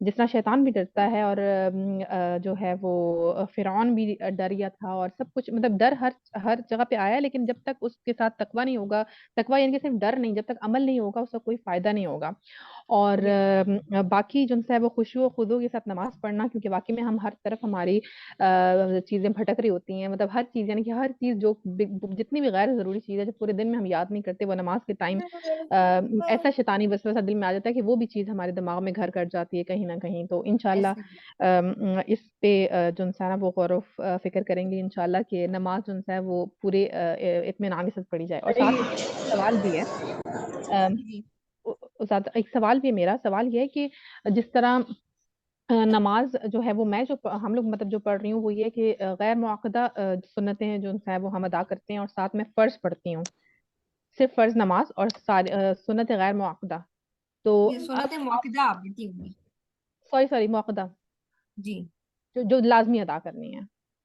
جس طرح شیطان بھی ڈرتا ہے, اور جو ہے وہ فرعون بھی ڈر گیا تھا, اور سب کچھ مطلب ڈر ہر جگہ پہ آیا, لیکن جب تک اس کے ساتھ تقویٰ نہیں ہوگا, تقویٰ یعنی کہ صرف ڈر نہیں, جب تک عمل نہیں ہوگا اس کا کوئی فائدہ نہیں ہوگا. اور باقی جو ہے وہ خشوع و خضوع کے ساتھ نماز پڑھنا, کیونکہ واقعی میں ہم ہر طرف ہماری چیزیں بھٹک رہی ہوتی ہیں, مطلب ہر چیز, یعنی کہ ہر چیز جو جتنی بھی غیر ضروری چیز ہے جو پورے دن میں ہم یاد نہیں کرتے, وہ نماز کے ٹائم ایسا شیطانی وسوسہ دل میں آ جاتا ہے کہ وہ بھی چیز ہمارے دماغ میں گھر کر جاتی ہے کہیں نہ کہیں. تو انشاءاللہ اس پہ جو انسان ہے وہ غور و فکر کریں گے انشاءاللہ, کہ نماز جو ہے وہ پورے اطمینان کے ساتھ پڑھی جائے. اور ساتھ سوال بھی ہے, ایک سوال بھی ہے, میرا سوال یہ ہے کہ جس طرح نماز جو ہے وہ میں جو ہم لوگ مطلب جو پڑھ رہی ہوں وہ یہ کہ غیر معقدہ سنتیں ہیں جو ہے وہ ہم ادا کرتے ہیں, اور ساتھ میں فرض پڑھتی ہوں, صرف فرض نماز اور سنت غیر معقدہ. تو یہ سنت موقدہ آپ بتی ہوئی. سوری معقدہ جی جو لازمی ادا کرنی ہے.